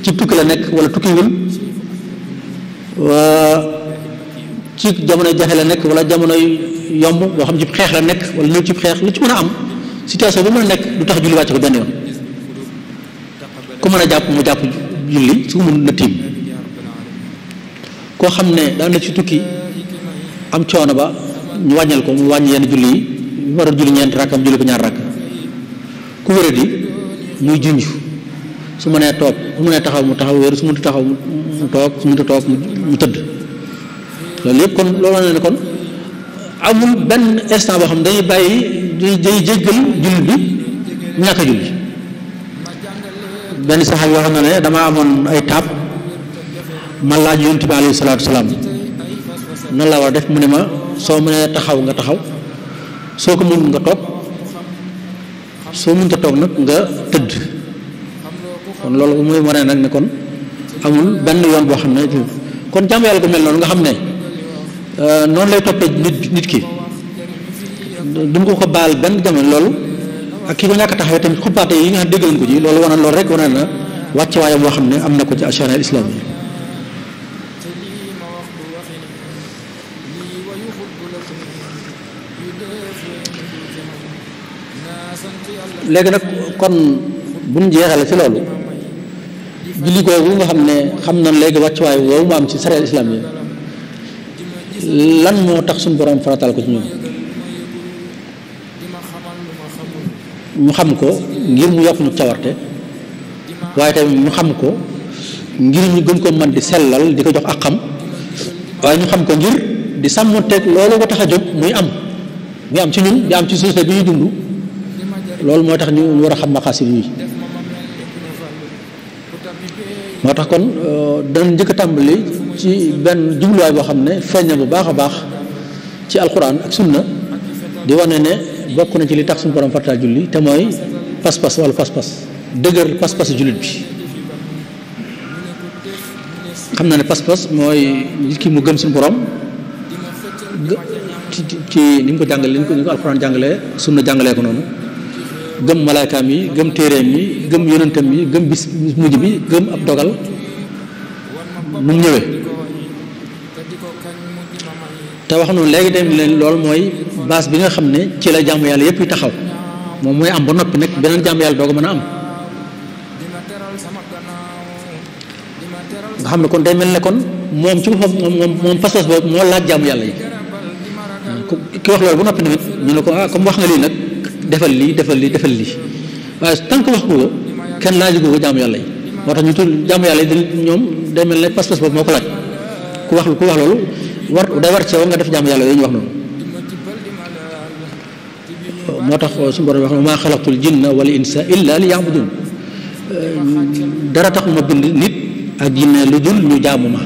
ci tukki la nekk wala tukkiwul ci jamonoy jafe la nekk wala jamonoy yomb boo xam ci xeex la nekk wala ñëw ci xeex lu ci mën a am situation bu mën a nekk du tax julli wàcc ko benn yoon ku mën a jàpp mu jàpp julli su ko mën na tiim koo xam ne daan na ci tukki am coono ba ñu wàññal ko mu wàññi yenn julli yi bu war a julli ñeent rakk am julli ko ñaar rakk ku wéradi muy junj su ma nee toog su ma nee taxaw mu taxaw wér su mënta taxaw mu toog su mënta toog mu tëdd loolu yëpp kon loolu ne kon amul benn instant boo xam ne dañuy bàyyi day jéggal julli bi ñàkk a julli benn saxaab yoo xam ne damaa amoon ay taab ma laaj yonent bi alayhi salaatu salaam nan laa war a def mu ne ma soo mënee taxaw nga taxaw soo ko mënul nga toog soo mënta toog nag nga tëdd kon loolu mooy wane nag ne kon amul benn yoon boo xam ne kon jàmm yàlla ko mel noonu nga xam ne noonu lay toppee nit ki du ko ko baal benn jamono loolu ak ki ko ñàkk a taxawee tamit xuppaate yi nga xam dégg nañ ko ci loolu wane loolu rek wane na wàcc waayam boo xam ne am na ko ci sharia al-islam yi léegi nag kon buñ jeexale ci loolu julli googu nga xam ne xam na léegi wàccuwaay woowu mu am ci sariya islam yi lan moo tax suñu borom farataal ko ci ñun ñu xam ko ngir mu yokk ñu cawarte waaye tamit ñu xam ko ngir ñu gën ko mën di sellal di ko jox ak xam waaye ñu xam ko ngir di sàmmonteeg loolu ko tax a jóg muy am ci ñun di am ci société bi ñuy dund loolu moo tax ñu war a xam maqaasid yi moo tax kon danañ njëkk a tàmbali ci benn jubluwaay boo xam ne feeñ na bu baax a baax ci alquran ak sunna di wane ne bokk na ci li tax suñu borom farataal julli te mooy pas-pas wala pas-pas dëgër pas-pas jullit bi xam na ne pas-pas mooy nit ki mu gëm suñu borom ci ni mu ko jàngalee ni ko alquran jàngalee sunna jàngalee ko noonu gëm malaakaam yi gëm téereem yi gëm yonentam yi gëm bis mujj bi gëm ab dogal nu mu ñëwee te wax noonu léegi dem leen loolu mooy base bi nga xam ne ci la jàmm yàlla yépp yi taxaw moom mooy am ba noppi nag beneen jàmm yàlla doog a mën a am nga xam ne kon day mel ne kon moom ci boppam moom pas-pas boobu moo laaj jàmm yàlla yi ki wax loolu ba noppi tamit ñu ne ko comme wax nga lii nag defal lii waaye tant que wax ko kenn laaju ko jaamu yàlla yi moo tax ñu tudd jaamu yàlla yi ñoom day mel ne pas-pas boobu moo ko laaj ku wax loolu day war ci yow nga def jaamu yàlla yooyu ñu wax noonu moo tax suñu borom wax maa xalaqtul jinna wal insa illa li ya'budun dara taxuma bind nit ak jinne lu dul ñu jaamu ma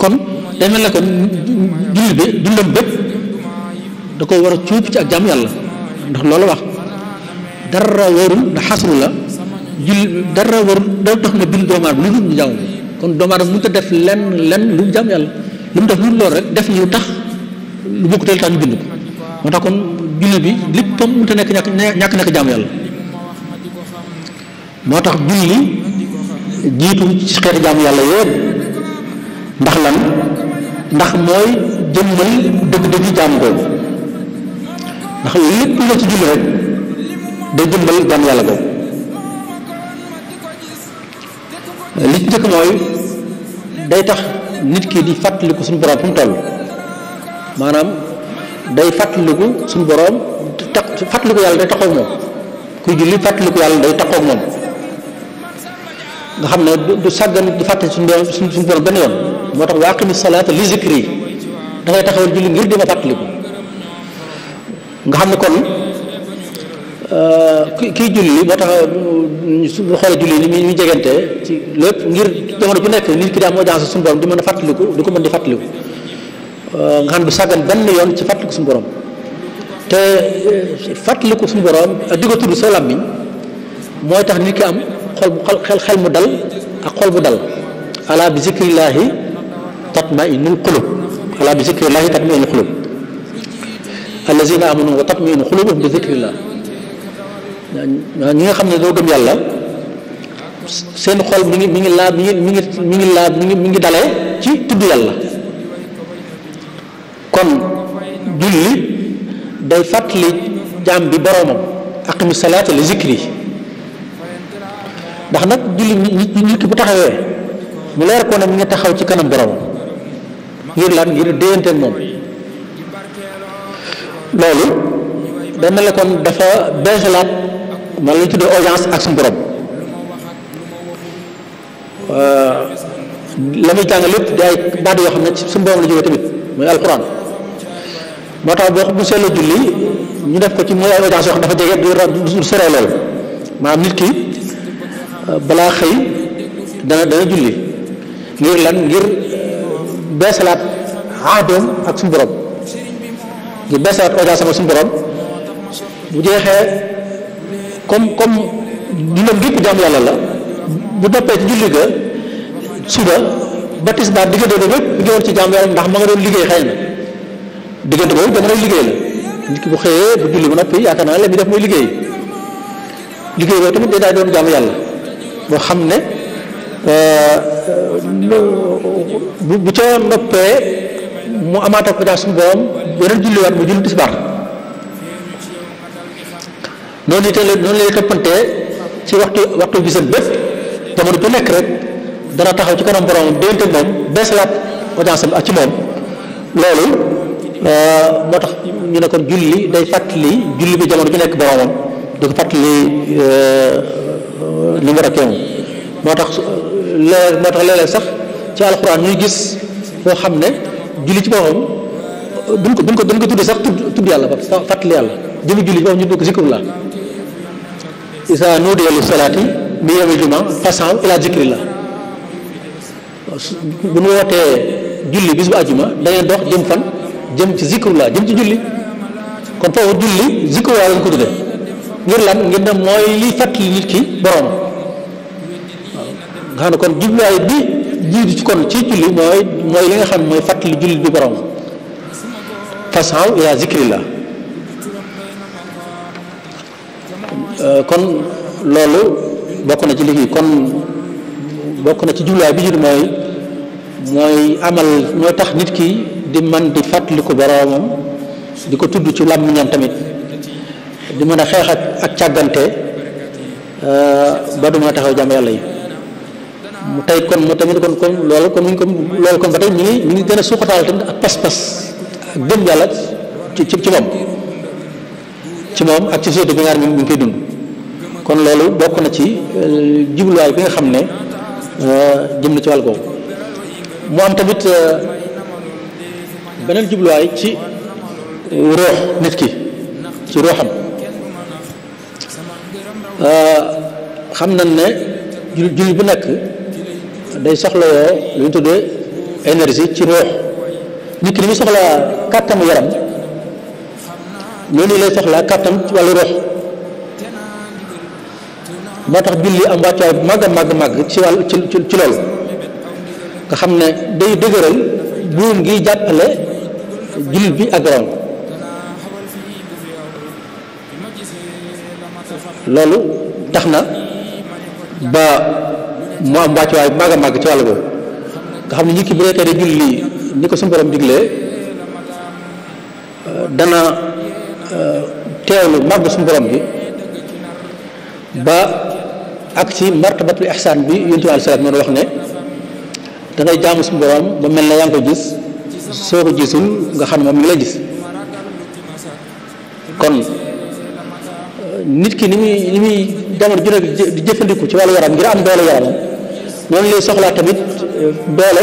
kon day mel ne kon jullit bi dundam bépp da ko war a cuub ci ak jaamu yàlla ndax loolu wax dara warul da xasru la dara warul da tax ma bind doomu aadama lu dul ñu jaamu kon doomu aadama mënut a def lenn lu mu jaamu yàlla lu mu def lu loolu rek def ñu tax lu bokkuteel tax ñu bind ko moo tax kon jullit bi léppam mënut a nekk ñàkk nekk jaamu yàlla moo tax julli jiitu ci xeeti jaamu yàlla yépp ndax lan ndax mooy jëmmal dëgg-dëgg jaamu googu ndax lépp loo ci julli rek day jëmbal jaamu yàlla boobu li ci njëkk mooy day tax nit ki di fàttaliku suñu borom fu mu toll maanaam day fàttaliku suñu borom fàttaliku yàlla day taxaw moom kuy julli fàttaliku yàlla day taxaw moom nga xam ne du sàggan di fàttali suñu borom benn yoon moo tax wa aqimi salaata li zikri da ngay taxawal julli ngir di ma fàttaliku nga xam ne kon kii julli moo tax bu xoolee julli ni muy jegante ci lépp ngir jamono ju nekk nit ki daa moo jaxase suñu borom di mën a fàttaliku di ko mën di fàttaliku nga xam ne du sàggan benn yoon ci fàttaliku suñu borom te fàttaliku suñu borom ak di ko tudd sa làmmiñ mooy tax nit ki am xel mu dal ak xol bu dal ala bi zikrillaahi tatma'innul qulub ala bi zikrillaahi tatma'innul qulub allazina amanu wa tatma'innu qulubuhum bi zikrillah ñi nga xam ne doo gëm yàlla seen xol mi ngi dalee ci tudd yàlla kon julli day fàttali jaam bi boroomam aqimi salaata li zikri ndax nag julli nit ki bu taxawee mu leer ko ne mi ngi taxaw ci kanam boroomam ngir lan ngir déyanteeg moom loolu day mel ne kon dafa beesalaat man la ñu tuddee audience ak suñu borom la muy jàng lépp di ay baat yoo xam ne ci suñu borom la jógee tamit muy alquran moo tax boo bu seetlu julli ñu def ko ci mooy ay audience yoo xam dafa jege du soree loolu maanaam nit ki balaa xëy dana julli ngir lan ngir beesalaat aadoom ak suñu borom ngir beesalaat audience ak suñu borom bu jeexee comme dundam gépp jaamu yàlla la bu noppee ci julli ga suba ba tisbaar diggante boobu yëpp ngi woon ci jaamu yàlla ndax ma nga doon liggéey xëy na diggante boobu dama doon liggéey la nit ki bu xëyee bu julli ba noppi yaakaar naa la mi def mooy liggéey boobu tamit day daal doon jaamu yàlla boo xam ne bu ca noppee mu amaat ak audience suñu borom yeneen julliwaat mu julli tisbaar noonu lay toppantee ci waxtu bisam bépp jamono bu nekk rek dana taxaw ci kanam borom dénte moom beesalaat audience am ak ci moom loolu moo tax ñu ne kon julli day fàttali julli bi jamono ju nekk boromam di ko fàttali li mu rakkee moo tax léeg-léeg sax ci alxuraan ñuy gis foo xam ne julli ci boppam duñ ko tudde sax tudd yàlla ba fàttali yàlla jëmi julli ci boppam ñu tudd ko zikrullah isa nuudiya li salaati min yawmil jumaa fasaw ila zikrillah bu ñu wootee julli bis bu àjjuma da ngeen dox jëm fan jëm ci zikrullah jëm ci julli kon foofu julli zikrullah lañ ko tudde ngir lan ngir ne mooy liy fàttali nit ki borom nga xam ne kon jubluwaay bi jiitu ci kon ci julli mooy li nga xam mooy fàttali julli bi borom fasaw ila zikrillah kon loolu bokk na ci liggéey kon bokk na ci jubluwaay bi jiitu mooy tax nit ki di man di fàttaliku boroomam di ko tudd ci làmmiñam tamit di mën a xeex ak càggante ba du mën a taxaw jàmm yàlla yi mu tey kon mu tamit kon loolu kon ba tey ñu ngi gën a suuxataal tamit ak pas-pas ak gëm yàlla ci moom ak ci société bi nga xam ne ñu ngi koy dund kon loolu bokk na ci jubluwaay bi nga xam ne jëm na ci wàll googu mu am tamit beneen jubluwaay ci ruux nit ki ci ruuxam xam nañ ne jullit bu nekk day soxlawoo lu ñu tuddee énergie ci ruux nit ki ni muy soxlaa kàttanu yaram noonu lay soxlaa kàttan ci wàllu ruux moo tax julli am wàccuwaay màgg ci wàll ci loolu nga xam ne day dëgëral buum ngi jàppale jullit bi ak borom loolu tax na ba mu am wàccuwaay màgg ci wàll boobu nga xam ne nit ki bu nekkee de julli ni ko suñu borom diglee dana teewlu màgg suñu borom bi ba ak ci martabatul ihsaan bi yonent bi alayhi salaam noonu wax ne da ngay jaamu suñu borom ba mel ne yaa ngi ko gis soo ko gisul nga xam ne moom mi ngi lay gis kon nit ki ni muy jamono ju nekk di jëfandiku ci wàllu yaram ngir am doole yaramam noonu lay soxlaa tamit doole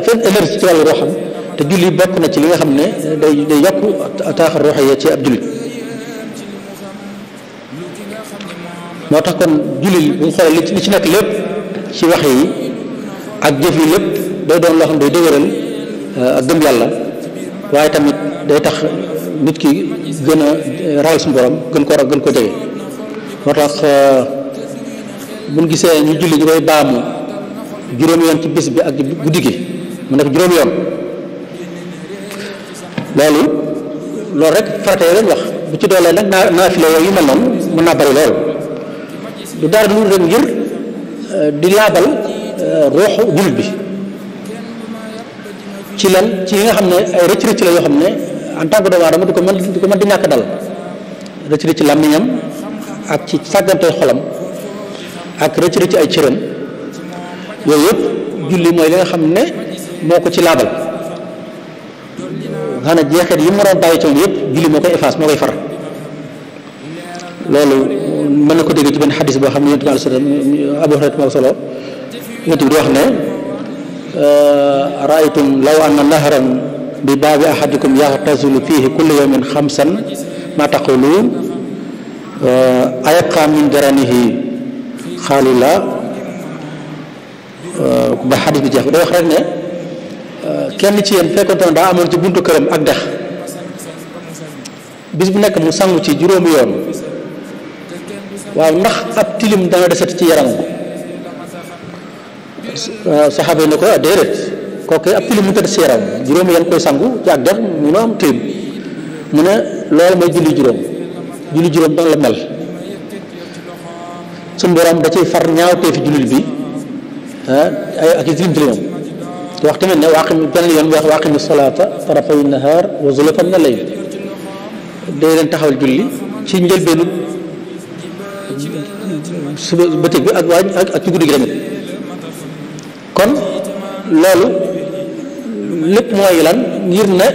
fen énergie ci wàllu ruuxam te julli bokk na ci li nga xam ne day yokk taaxar ruux yi ci ab jullit moo tax kon julli bu ñu xoolee li ci nekk lépp ci wax yi ak jëf yi lépp day doon loo xam ne day dëgëral ak gëm yàlla waaye tamit day tax nit ki gën a ragal suñu borom gën ko jege moo tax buñ gisee ñu julli ñu koy baamu juróomi yoon ci bis bi ak guddi gi mu nekk juróomi yoon loolu rek farata yi lañ wax bu ci doolee nag naafile yooyu yu mel noonu mën naa bari lool du dara du rek ngir di laabal ruuxu jullit bi ci lan ci yi nga xam ne ay rëcc la yoo xam ne en tant que doomu aadama du ko mën di ñàkk dal rëcc làmmiñam ak ci sàggante xolam ak rëcc ay cëram yooyu yëpp julli mooy li nga xam ne moo ko ci laabal nga xam ne jeexit yi mu waroon bàyyi ci moom yëpp julli moo koy efface moo koy far loolu mën na ko dégg ci benn xadis boo xam ne yonent bi sallallahu alayhi wasallam Abu Hurayra moo ko solo yonent bi di wax ne raaytum law anna nahran bi baabi ahadikum yaxtasilu fihi kulli yawmin xamsan ma taquluun ayabqa min daranihi xaalu la ba xadis bi jeex day wax rek ne kenn ci yéen fekkoon ne daa amoon ci buntu këram ak dex bis bu nekk mu sangu ci juróomi yoon waaw ndax ab tilim dana desati ci yaram saxaaba yi ne ko déedéet kooku ab tilim mu tëdd ci yaram juróomi yoon koy sangu ci ak dex mu am tilim mu ne loolu mooy julli juróom dana la mel suñu borom da ciy far ñaawtee fi jullit bi ak i tilimam te wax tamit ne beneen yoon wax waaqimi salaata tarafay nahaar wa zulafan mina layl day leen taxawal julli ci njëlbeenu suba bëccëg bi ak ci guddi gi tamit kon loolu lépp mooy lan ngir ne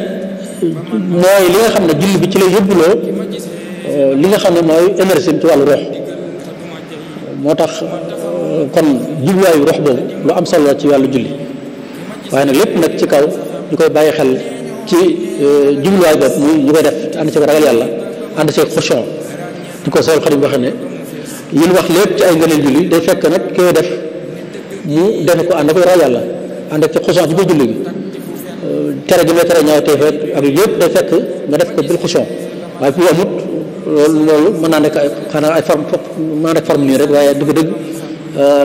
mooy li nga xam ne julli bi ci lay yóbbuloo li nga xam ne mooy énergie ci wàllu rox moo tax kon jubluwaayu rox boobu lu am solo ci wàllu julli waaye nag lépp nag ci kaw ñu koy bàyyi xel ci jubluwaay boobu muy ñu koy def ànd ci ragal yàlla ànd ci xushuun ñu ko Seex Xaadim waxe ne yi ñu wax lépp ci ay ngëneel julli day fekk nag ki koy def mu defe ko ànd ak ragal yàlla ànd ak ci xushuun ci biir julli gi tere gi may tere ñaaw teefeet ak yëpp day fekk nga def ko bil xushuun waaye bu amut loolu mën naa nekk xanaa ay forme mën naa nekk forme nii rek waaye dëgg-dëgg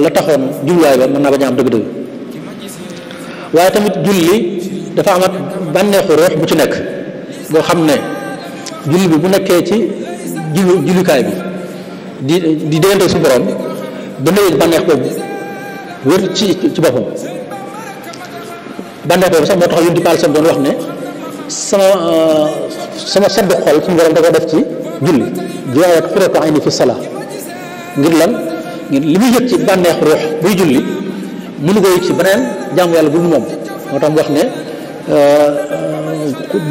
la taxoon jubluwaay ba mën naa bañ a am dëgg-dëgg waaye tamit julli dafa amat bànneexu ruux bu ci nekk boo xam ne julli bi bu nekkee ci jullikaay bi di déggante su borom ba léegi bànneex boobu wér ci boppam bànneex boobu sax moo tax yun di paal seen doon wax ne sama sedd xol suñu borom da ko def ci julli jiwaayat xuratu ayni fi salaa ngir lan ngir li muy yëg ci bànneex ruux buy julli mënu ko yëg ci beneen jaamu yàlla bu moom moo tax mu wax ne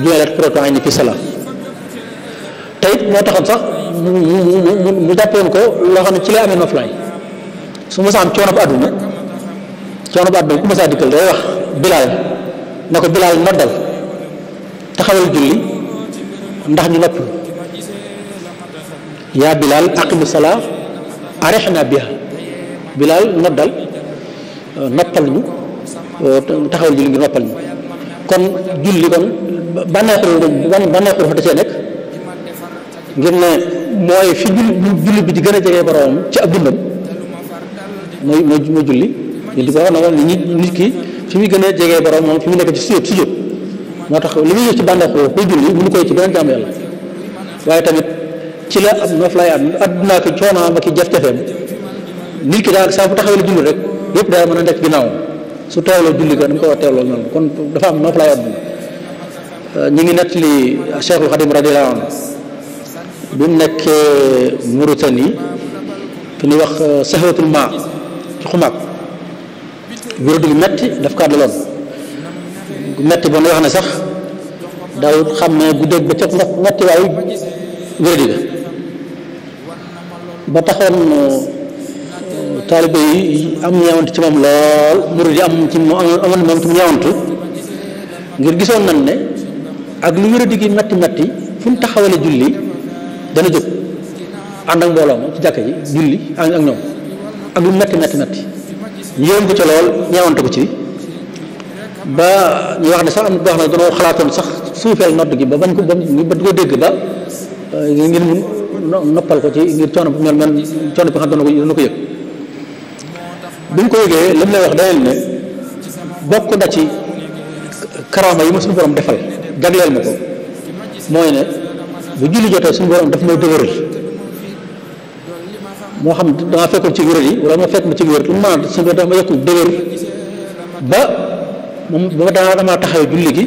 jiwaayat xuratu ayni fi salaa te it moo taxoon sax mu jàppoon ko loo xam ne ci lay amee noflaay su ma sa am coono bu àdduna ku ma saa dikkal day wax Bilaal na ko Bilaal noddal taxawal julli ndax ñu nopp yaa Bilaal aqimi salaa arihna biha Bilaal noddal noppal ñu taxawal julli ngir noppal ñu kon julli kon bànneexu dafa da cee nekk ngir ne mooy fi julli bi di gën a jege boromam ci ab dundam mooy julli di ko wax na woon nit ki fi muy gën a jege borom moom fi mu nekk ci sujjóot moo tax li muy yëg ci bànneexu koy julli mënu koy ci beneen jaamu yàlla waaye tamit ci la am noflaay àdduna ko coonaam ak jaf-jafeem nit ki daal saa bu taxawee la julli rek yëpp daal mën a nekk ginnaaw su teewloo julli ga dama ko war a teewloo noonu kon dafa am noflaay àdduna ñu ngi nettali Cheikhul Khadim radiyallahu anhu bi mu nekkee Mauritanie fi ñuy wax saxwatul maa ci xumaag wéradu gi metti daf ko àddaloon metti ba nu wax ne sax daawut xam ne guddeeg ba ca metti waayu wéradi ga ba taxoon taalibe yi am ñeewante ci moom lool murid yi amoon ci moom ci ñeewantu ngir gisoon nañ ne ak lu wéradi gi metti fu mu taxawale julli dana jóg ànd ak mbooloo ma ci jàkka ji julli ak ñoom ak lu metti ñu yéem ko ca lool ñeewante ko ci ba ñu wax ne sax am na boo xam ne dañoo xalaatoon sax suufeel nodd gi ba bañ ko dégg ba ngir mun noppal ko ci ngir coono bu mel coono bi xam dana ko yëg bi ñu ko yëgee li mu lay wax dayel ne bokk na ci karaama yi ma suñu borom defal jagleel ma ko mooy ne bu julli jotee suñu borom daf may dëgëral moo xam damaa fekkoon ci wér yi wala ma fekk ma ci wér lu mu mën a suñu borom dama yokku dëgër ba moom damaa taxawee julli gi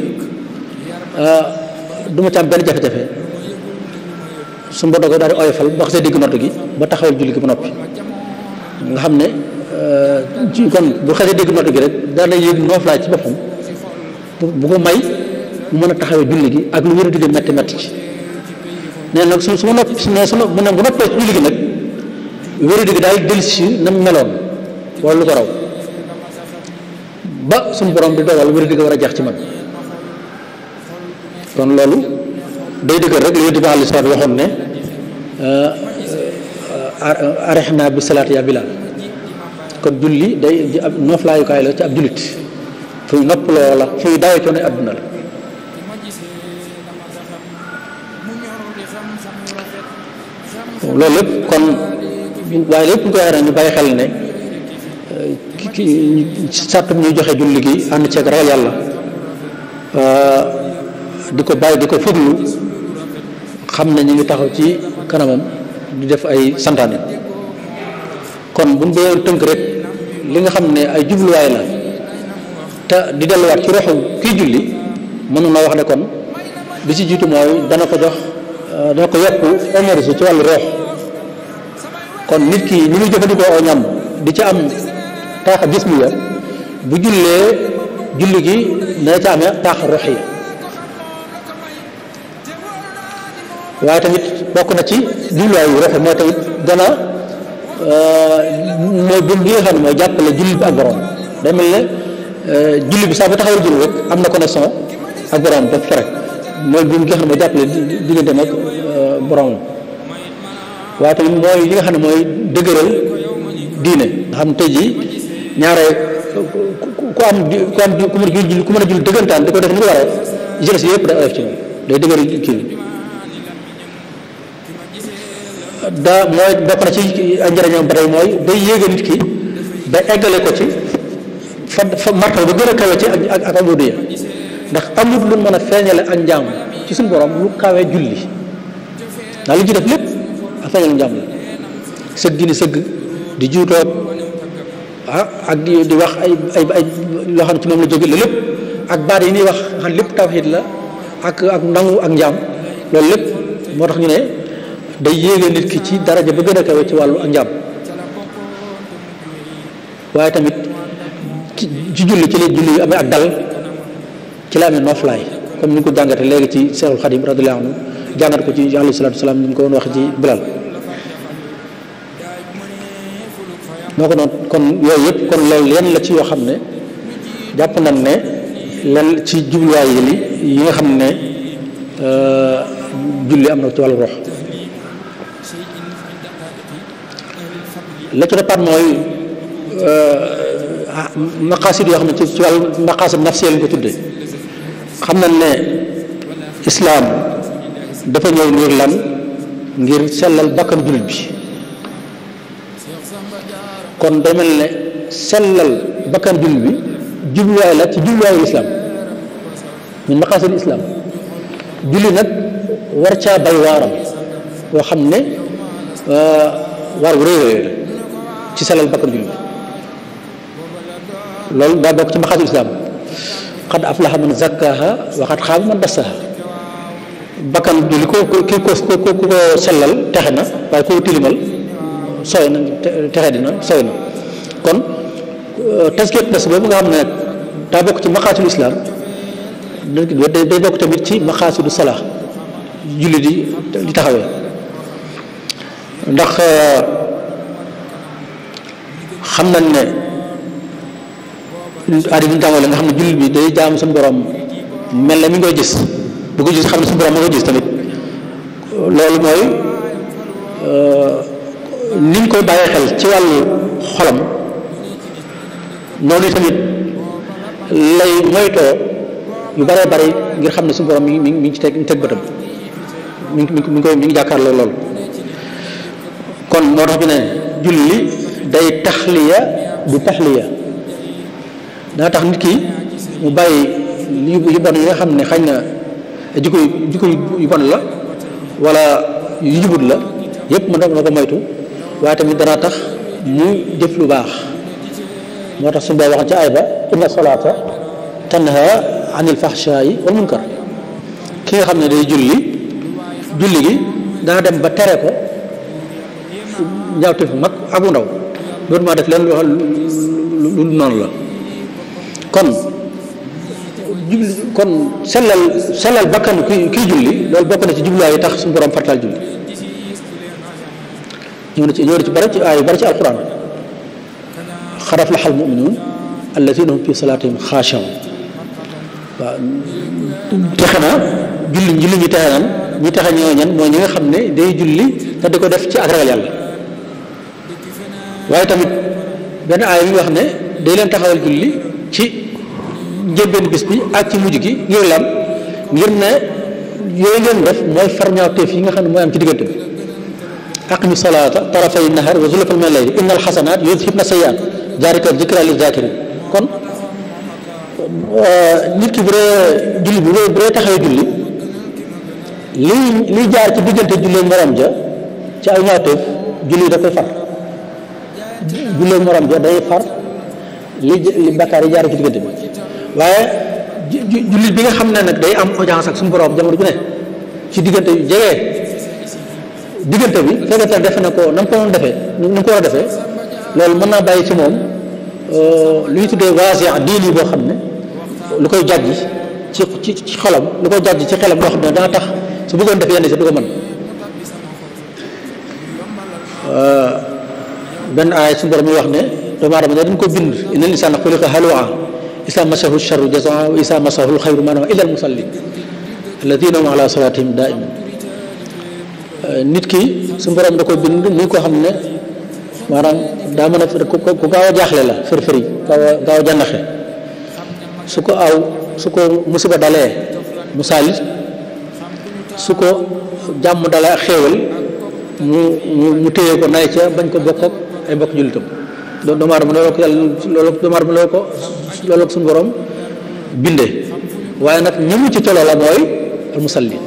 du ma ci am benn jafe-jafe suñu borom da ko daal di oyofal ba xasee dégg nodd gi ba taxawal julli gi ba noppi nga xam ne ci kon bu xasee dégg nodd gi rek daal di yëg nooflaay ci boppam bu ko may mu mën a taxawee julli gi ak lu wér a digg metti ci nee nag su ma nopp bu noppee ci julli gi nag wér a digg daal dellusi na mu meloon wala lu ko raw ba suñu borom di dogal wér a digg war a jax ci man kon loolu day dëggal rek li Yonent bi alayhi salaatu waxoon ne arihna bi salaat ya Bilaal kon julli day ab nooflaayukaay la ci ab jullit fu ñu nopp loola fu ñu daawee coono adduna la loolu lépp kon waaye lépp ñu koy waxee ñu bàyyi xel ne ki sàttum ñuy joxe julli gi ànd ceeg ragal yàlla di ko bàyyi di ko fuglu xam ne ñu ngi taxaw ci kanamam di def ay santaane kon bu ñu dee tënk rek li nga xam ne ay jubluwaay la te di delluwaat ci roxu kii julli mënu na wax ne kon bi ci jiitu mooy dana ko yokk énergie ci wàllu roox kon nit ki ni muy jëfandikoo aw ñam di ci am taaxa jismiya bu jullee julli gi dana ca amee taaxa ruuxiya waaye tamit bokk na ci jubluwaay yu rafet mooy tamit dana mooy bëm bi nga xam ne mooy jàppale julli bi ak borom day mel ne julli bi saa bu taxawal julli rek am na connexion ak borom daf fa rek mooy bëm bi nga xam ne mooy jàppale diggante nag borom waaye tamit mooy li nga xam ne mooy dëgëral diine nga xam ne tey jii ñaare ku mën a julli dëggantaan di ko def ni ko waree jëles yëpp day oyof ci moom day dëgëral kii daa mooy bokk na ci njëriñam ba tey mooy day yéege nit ki ba eggale ko ci fa martaba ba gën a kawe ci ak amudiya ndax amut lu mën a feeñale ak njaam ci suñu borom lu kawe julli ndax li ci def lépp ak feeñale njaam la sëgg gi ni sëgg di juutoog ak di wax ay loo xam ne ci moom la jóge la lépp ak baat yi ñuy wax xam lépp tawxiid la ak nangu ak njaam loolu lépp moo tax ñu ne day yéege nit ki ci daraja ba gën a kawe ci wàllu ak njaam waaye tamit ci julli ci la julli yu amee ak dal ci la amee noflaay comme ni nga ko jàngate léegi ci Seexul Xadim radiyallahu anhu jàngat ko ci alayhi salaatu wa salaam ni mu ko doon wax ci Bilal moo ko noonu kon yooyu yëpp kon loolu yenn la ci yoo xam ne jàpp nañ ne lenn ci jubluwaay yi nga xam ne julli am na ci wàllu rox la ci départ mooy maqaasid yoo xam ne ci wàllu maqaasid nafsiya lañ ko tuddee xam nañ ne islaam dafa ñëw ngir lan ngir sellal bakkan jullit bi kon day mel ne sellal bakkan jullit bi jubluwaay la ci jubluwaayu islaam min maqaasid islaam julli nag war caa bay waaram boo xam ne waar wu rëy la ci sellal bakkan jullit loolu daa bokk ci maqaasid islaam xad aflaha man zakkaha wa xad xaaba man dassaha bakkan julli ko sellal texe na waaye ko tilimal sooy na texe dina sooy na kon taskiyat nafs boobu nga xam ne nag daa bokk ci maqaasidu islaam day bokk tamit ci maqaasidu salaa julli di taxawee ndax xam nañ ne aada bi ñu tàngoo la nga xam ne jullit bi day jaam suñu borom mel na mi ngi koy gis bu ko gis xam ne suñu borom ma koy gis tamit loolu mooy ni ñu koy bàyyee xel ci wàllu xolam noonu tamit lay moytoo yu bëree bëri ngir xam ne suñu borom mi ngi ci teg bëtam mi ngi jàkkaarloo loolu kon moo tax bi ne julli day taxliya du taxliya daa tax nit ki mu bàyyi yu bon yi nga xam ne xañ na jikko yu bon la wala yu jubut la yépp mën na ko moytu waaye tamit dana tax mu jëf lu baax moo tax suñu bay waxoon ci ay ba inna salaata tanha anil fahshaayi wal munkar ki nga xam ne day julli gi dana dem ba tere ko ñaawteef mag ak bu ndaw doon maa def leen lu noonu la kon sellal bakkan kiy julli loolu bokk na ci jubluwaay yi tax suñu borom fartaal julli ñëw na ci bari ci ay bari ci alquran xad aflaha al muminuun allazina hum fi salaatihim xaashi'uun waaw texe na julli ñi texe naan ñi texe ñoo ñan mooy ñi nga xam ne day julli te di ko def ci ak ragal yàlla waaye tamit benn aaya bi wax ne day leen taxawal julli ci njëlbéen bis bi ak ci mujj gi ngir lam ngir ne yooyu ngeen def mooy far ñaawteef yi nga xam ne mooy am ci diggante bi aqimi salaata tarafay nahar wa zulfan min al-layl inna al-xasanaat yudhibna sayyi'aat zaalika zikraa liz-zaakiriin kon nit ki bu dee julli bu dee taxawee julli liy jaar ci diggante julli morom ja ci ay ñaawteef julli da koy far julli morom ja day far li bakkaar yi jaar ci diggante bi waaye jullit bi nga xam ne nag day am audience ak suñu borom jamono ju ne ci diggante yu jege diggante bi fekkente ne defe na ko na mu ko doon defee ni mu ko war a defee loolu mën naa bàyyi ci moom lu ñu tuddee waasiya diini boo xam ne lu koy jàjji ci xolam lu koy jàjji ci xelam loo xam ne dana tax su bëggoon def yenn si du ko mën benn aaya suñu borom mi wax ne doomu aadama dañ ko bind inna l-insaana xuliqa haluu'an izaa massahu sharru jazuu'an wa izaa massahu l-xayru manuu'an illa al-musalliin allaziina hum alaa salaatihim daa'imuun nit ki suñu borom da ko bind muy ko xam ne maanaam daa mën a ku gaaw a jaaxle la fër-fëri gaaw a jànnaxe su ko musiba dalee mu saalit su ko jàmm dalee ak xéewal mu téye ko nay ca bañ ko bokk ak ay mbokk jullitam doomu aadama loolu ko yàlla loolu ko suñu borom bindee waaye nag ñi mucc ca loola mooy almusallin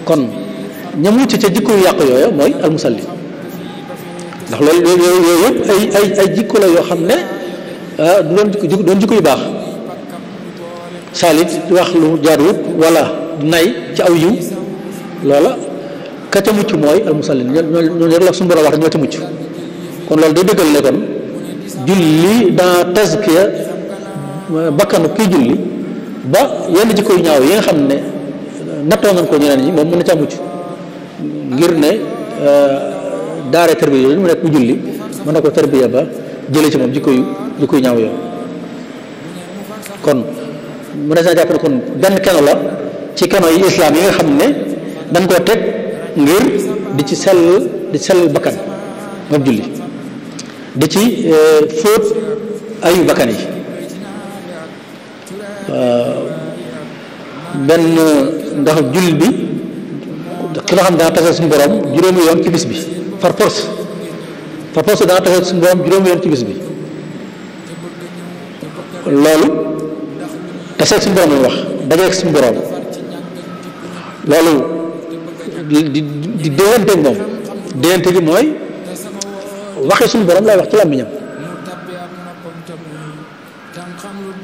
kon ñi mucc ca jikko yu yàq yooyu mooy almusallin ndax loolu yooyu yëpp ay jikko la yoo xam ne doon jikko yu baax saalit wax lu jaaduwut wala nay ci aw yiw loola ka ca mucc mooy almusallin ñoo rek la suñu borom wax ñoo ca mucc kon loolu day dëggal ne kon julli dans tazkiya bakkanu kii julli ba yenn jikko yu ñaaw yi nga xam ne nattoo nañ ko ñeneen ñi moom mën na ca mucc ngir ne daare tarbiya yooyu mu nekk mu julli mën na ko tarbiya ba jële ci moom jikko yu ñaaw yooyu kon mu ne saa jàpp ne kon benn keno la ci keno yi islam yi nga xam ne dañ koo teg ngir di ci sell bakkan moom julli di ci fóot ayu bakkan yi benn ndax julli bi ki nga xam dana tase suñu borom juróomi yoon ci bis bi par force dana tase suñu borom juróomi yoon ci bis bi loolu taseeg suñu borom lañ wax dajeeg suñu borom loolu di déwante moom déwante gi mooy waxee suñu borom lay wax ci làmmiñam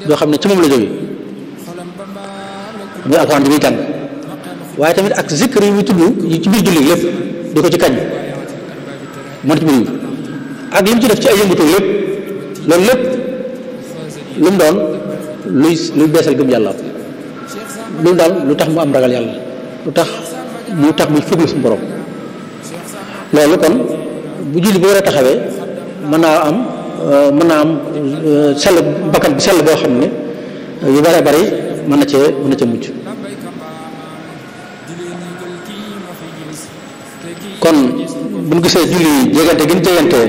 yoo xam ne ci moom la jógee muy alxuraan bi muy jàng waaye tamit ak zikr yi muy tudd yi ci biir julli lépp di ko ci kañ man ci biir ak li mu ci def ci ay yëngatu lépp loolu lépp lu mu doon luy beesal gëm yàlla lu mu daal lu tax mu am ragal yàlla lu tax muy fuglu suñu borom loolu kon bu julli bi war a taxawee mën naa am sell bakkan bi sell boo xam ne yu bare bari mën na ca mujj kon bu ñu gisee julli jegante gi ñu jegantee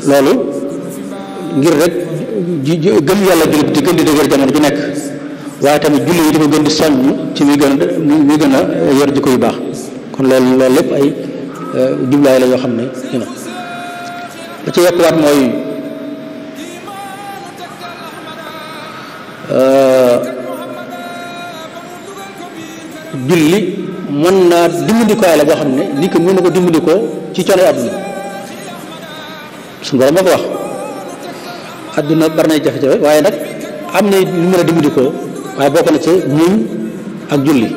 loolu ngir rek gëm yàlla julli di gën di dëgër jamono ju nekk waaye tamit julli yi di ko gën di soññ ci muy gën a yor jikko yu baax kon loolu lépp ay jublaay la yoo xam ne da ci yokkuwaat mooy julli mën naa dimbandikoo la boo xam ne lii ko mën na ko dimbandikoo ci coono àdduna suñu borom moo ko wax àdduna bari nay jafe-jafe waaye nag am na lu mën a dimbandikoo waaye bokk na ci muñ ak julli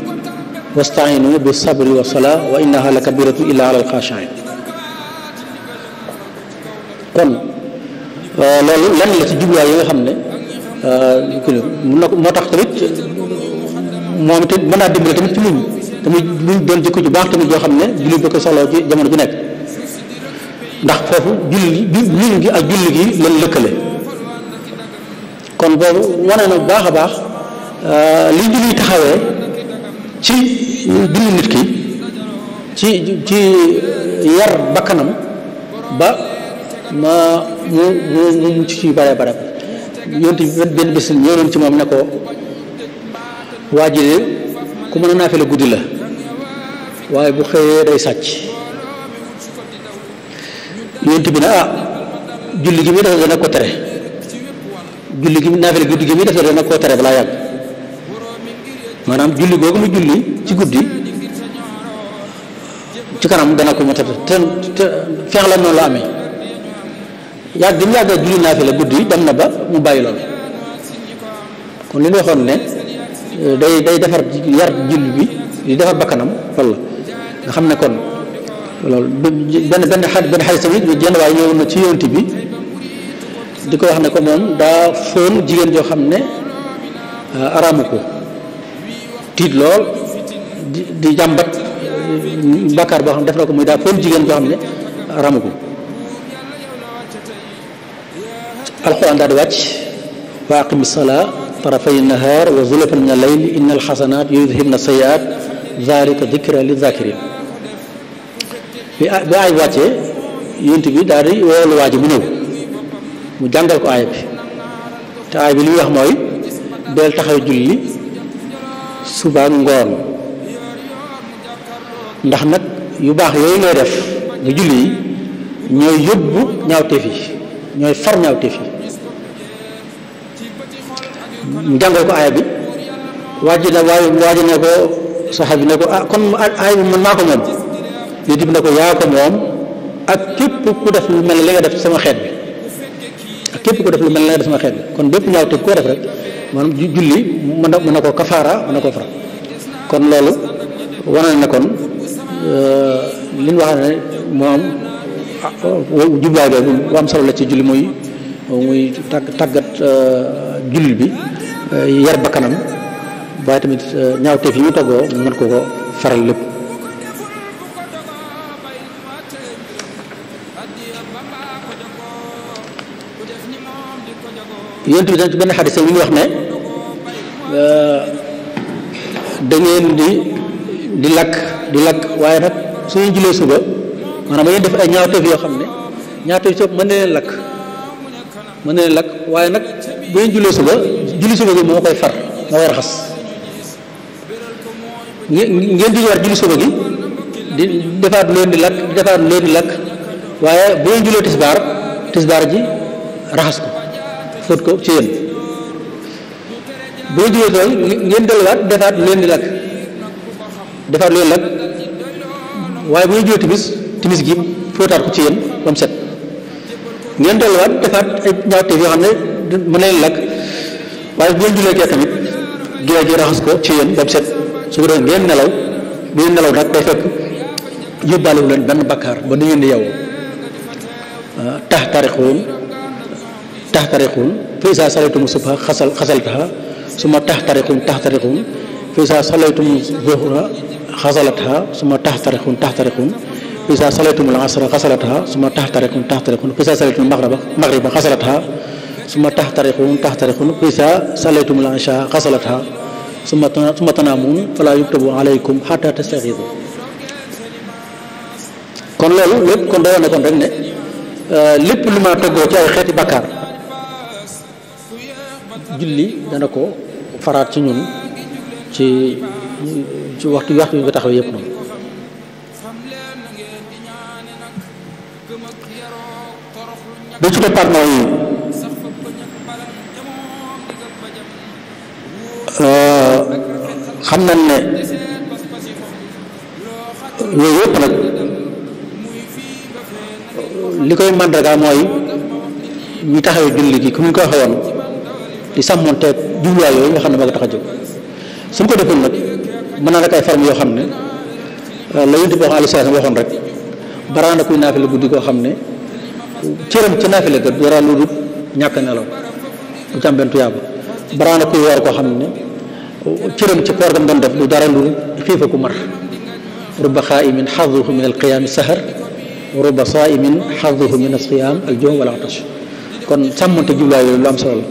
wastainu bi sabri wa salaa wa innaha la kabiratu illa ala alxaashiin kon loolu lenn la ci jubluwaay yi nga xam ne moo tax tamit moom it mën naa dimbale tamit ci muñ tamit luñ doon jikko ju baax tamit yoo xam ne julli da koy soxla ci jamono ju nekk ndax foofu muñ gi ak julli gi lan lëkkale kon boobu wane na bu baax a baax li julli taxawee ci julli nit ki ci yar bakkanam ba mu mucc ci bare yonte benn bés ñëw nañ ci moom ne ko waa ji de ku mën a naafila guddi la waaye bu xëyee day sàcc yonte bi ne julli gi muy def dana ko tere julli gi naafila guddi gi muy def dana koo tere balaa yàgg maanaam julli googu mu julli ci guddi ci kanam dana ko motati te feex la noonu la amee yàgg gi mu yàgg julli naafila guddi dem na ba mu bàyyi loolu kon li ñu waxoon ne day defar yar julli bi di defar bakkanam loolu la nga xam ne kon loolu benn xadis tamit jenn waay ñëw na ci yonent bi di ko wax ne ko moom daa fóon jigéen joo xam ne araamu ko tiit lool di jàmbat bàkkaar boo xam ne def na ko muy daa fóon jigéen joo xam ne araamu ko alquran daal di wàcc wa aqimi salaa tarafay nahaar wa zulafan min al-layl inna al-xasanaat yudhibna sayyi'aat zaalika dikra li-zaakiriin bi aay wàccee yonent bi daal di woolu waa ji mu ñëw mu jàngal ko aaya bi te aaya bi li muy wax mooy del taxaw julli suba ak ngoon ndax nag yu baax yooyu ngay def nga julli yi ñooy yóbbu ñaawteef yi ñooy far ñaawteef yi mu jàngal ko aaya bi waaji ne ko saxaabi ne ko kon aaya bi man maa ko moom yonent bi ne ko yaa ko moom ak képp ku def lu mel ne li nga def sama xeet bi ak képp ku def lu mel ne li nga def sama xeet bi kon bépp ñaawteef koo def rek maanaam julli mën na ko kafaara mën na ko fara kon loolu wane na kon li ñu wax ne moom jublaay boobu bu am solo la ci julli muy tàggat julli bi yar ba kanam waaye tamit ñaawteef yi ñu toggoo mu mën ko faral lépp yonent bi dañ ci benn xadis mi ngi wax ne da ngeen di lakk waaye nag suñu julee suba maanaam ba ngeen def ay ñaawteef yoo xam ne ñaawteef soo mën na leen lakk waaye nag bu ngeen julee suba julli suba gi moo koy far moo koy raxas ngeen di war julli suba gi di defaat leen di lakk waaye bu ngeen julee tisbaar ji raxas ko fóot ko ci yéen boo jógee tool ngeen delluwaat defaat leen di lakk waaye bu ñu jógee timis gi fóotaat ko ci yéen ba mu set ngeen delluwaat defaat ay ñaawteef yoo xam ne mën na leen lakk waaye bu ngeen julee kee tamit gée gi raxas ko ci yéen ba mu set su ko defee ngeen nelaw bu ngeen nelaw nag day fekk yóbbaalewu leen benn bakkaar ba ni ngeen di yeewoo taxtariquun fa isa salaytum subha xasaltaha suma taxtariquun fa isa salaytum zuhra xasalataha suma taxtariquun fa isa salaytum al-asra xasalataha suma taxtariquun fa isa salaytum magriba xasalataha suma taxtariquun fa isa salaytum al-isha xasalataha suma tanaamuun fala yuktabu alaykum xata tastaxiidu kon loolu lépp kon doyoon na kon rek ne lépp lu ma toggoo ci ay xeeti bakkaar julli dana ko faraat ci ñun ci waxtu yi nga taxaw yépp noonu bi ci toppaat mooy xam nañ ne yooyu yëpp nag li koy màndarga mooy ñu taxawee julli gi comme ni ko waxee woon di sàmmonteeg jubluwaay yooyu nga xam ne moo ko tax a jóg suñ ko deful nag mën naa rek ay forme yoo xam ne la yonent bi alayhi salaam waxoon rek baraana kuy naafile guddi koo xam ne cëram ci naafile ga dara lu dul ñàkk nelaw du ci am benn tuyaaba baraana kuy woor koo xam ne cëram ci koor gam doon def du dara lu dul xiifa ku mar rubba xaa'imin xaduhu min alqiyaami sahar wa rubba saa'imin xaduhu min alsiyaam aljum wal atash kon sàmmonte jubluwaay yooyu lu am solo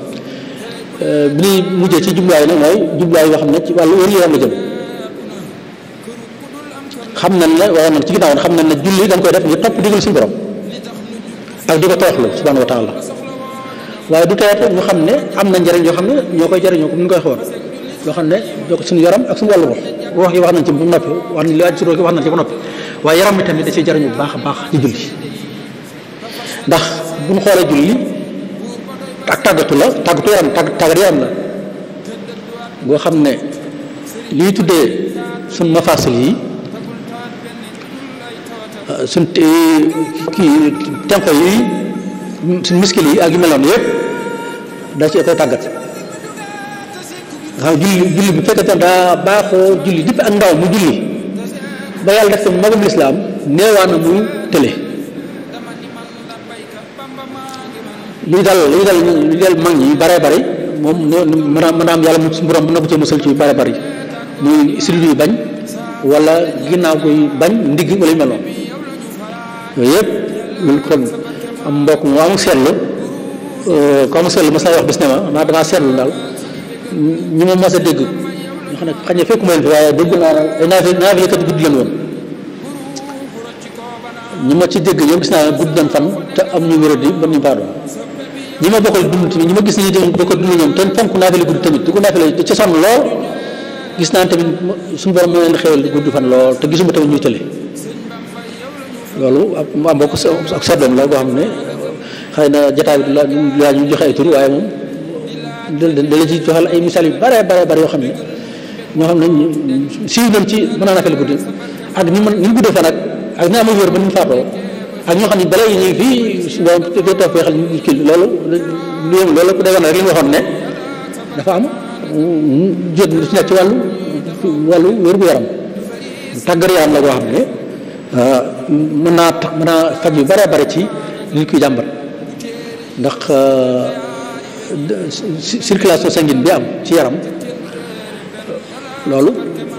la bi ñuy mujjee ci jubluwaay nag mooy jubluwaay yoo xam ne ci wàllu wér yaram la jëm xam nañ ne waaye nag ci ginnaaw xam nañ ne julli dañ koy def ngir topp digal suñu borom ak di ko tooxlu subhanahu wa taala waaye du teet ñu xam ne am na njëriñ yoo xam ne ñoo koy jëriñoo comme ni ñu koy xool yoo xam ne joo ko suñu yaram ak suñu wàllu wax yi wax nañ ci bu noppi wax nañ li aj suroo wax nañ ci ba noppi waaye yaram mi tamit da ciy jëriñu bu baax a baax ci julli ndax buñ xoolee julli ak tàggatu yaram tàggat yaram la boo xam ne liy tuddee suñ mafasil yi suñ tenko yi suñ miskil yi ak yu mel noonu yëpp da ci koy tàggat nga xam julli bu fekkee daa baaxoo julli depuis ak ndaw mu julli ba yàlla def ko magum lislaam neewaan na muy tële li dal mag ñi bare bari moom mën a am yàlla mu borom mën na ko ci musal ci bare bari muy sidit yu bañ wala ginnaaw koy bañ ndigg wala yu mel noonu yooyu yëpp loolu kon am mbokk mu amul seetlu ko amul seetlu mas naa wax bis ne ma damaa seetlu daal ñi ma mas a dégg ñoo xam ne xañ ne fekku ma leen fi waaye dégg naa ay naafilekat gudd leen woon ñi ma ci dégg ñoom gis naa gudd nañ fan te am ñu wéradi ba ñu faatoo ñi ma bokkal dund tamit ñi ma gis ni ñu bokkal dund ñoom te fonk naafile gudd tamit di ko naafile ci sonn lool gis naa tamit suñu borom moo leen xewal gudd fan lool te gisuma tamit ñuy tële loolu am mbokk ak seddoom la boo xam ne xëy na jotaay bi la ñu joxe ay tur waaye moom da la ci joxal ay misaal yu bare yoo xam ne ñoo xam ne siiw nañ ci mën naa naafile guddi ak ñu guddee fan ak ñu amul wér ba ñu faatoo ak ñoo xam ne balay ñu fii bon toog fee xel ñu kii loolu ku day wane rek li ñu waxoon ne dafa am jot lu ci nekk ci wàllu wér-gu-yaram tàggat yaram la koo xam ne mën naa faj yu bare ci li koy jàmbat ndax circulation sanguine bi am ci yaram loolu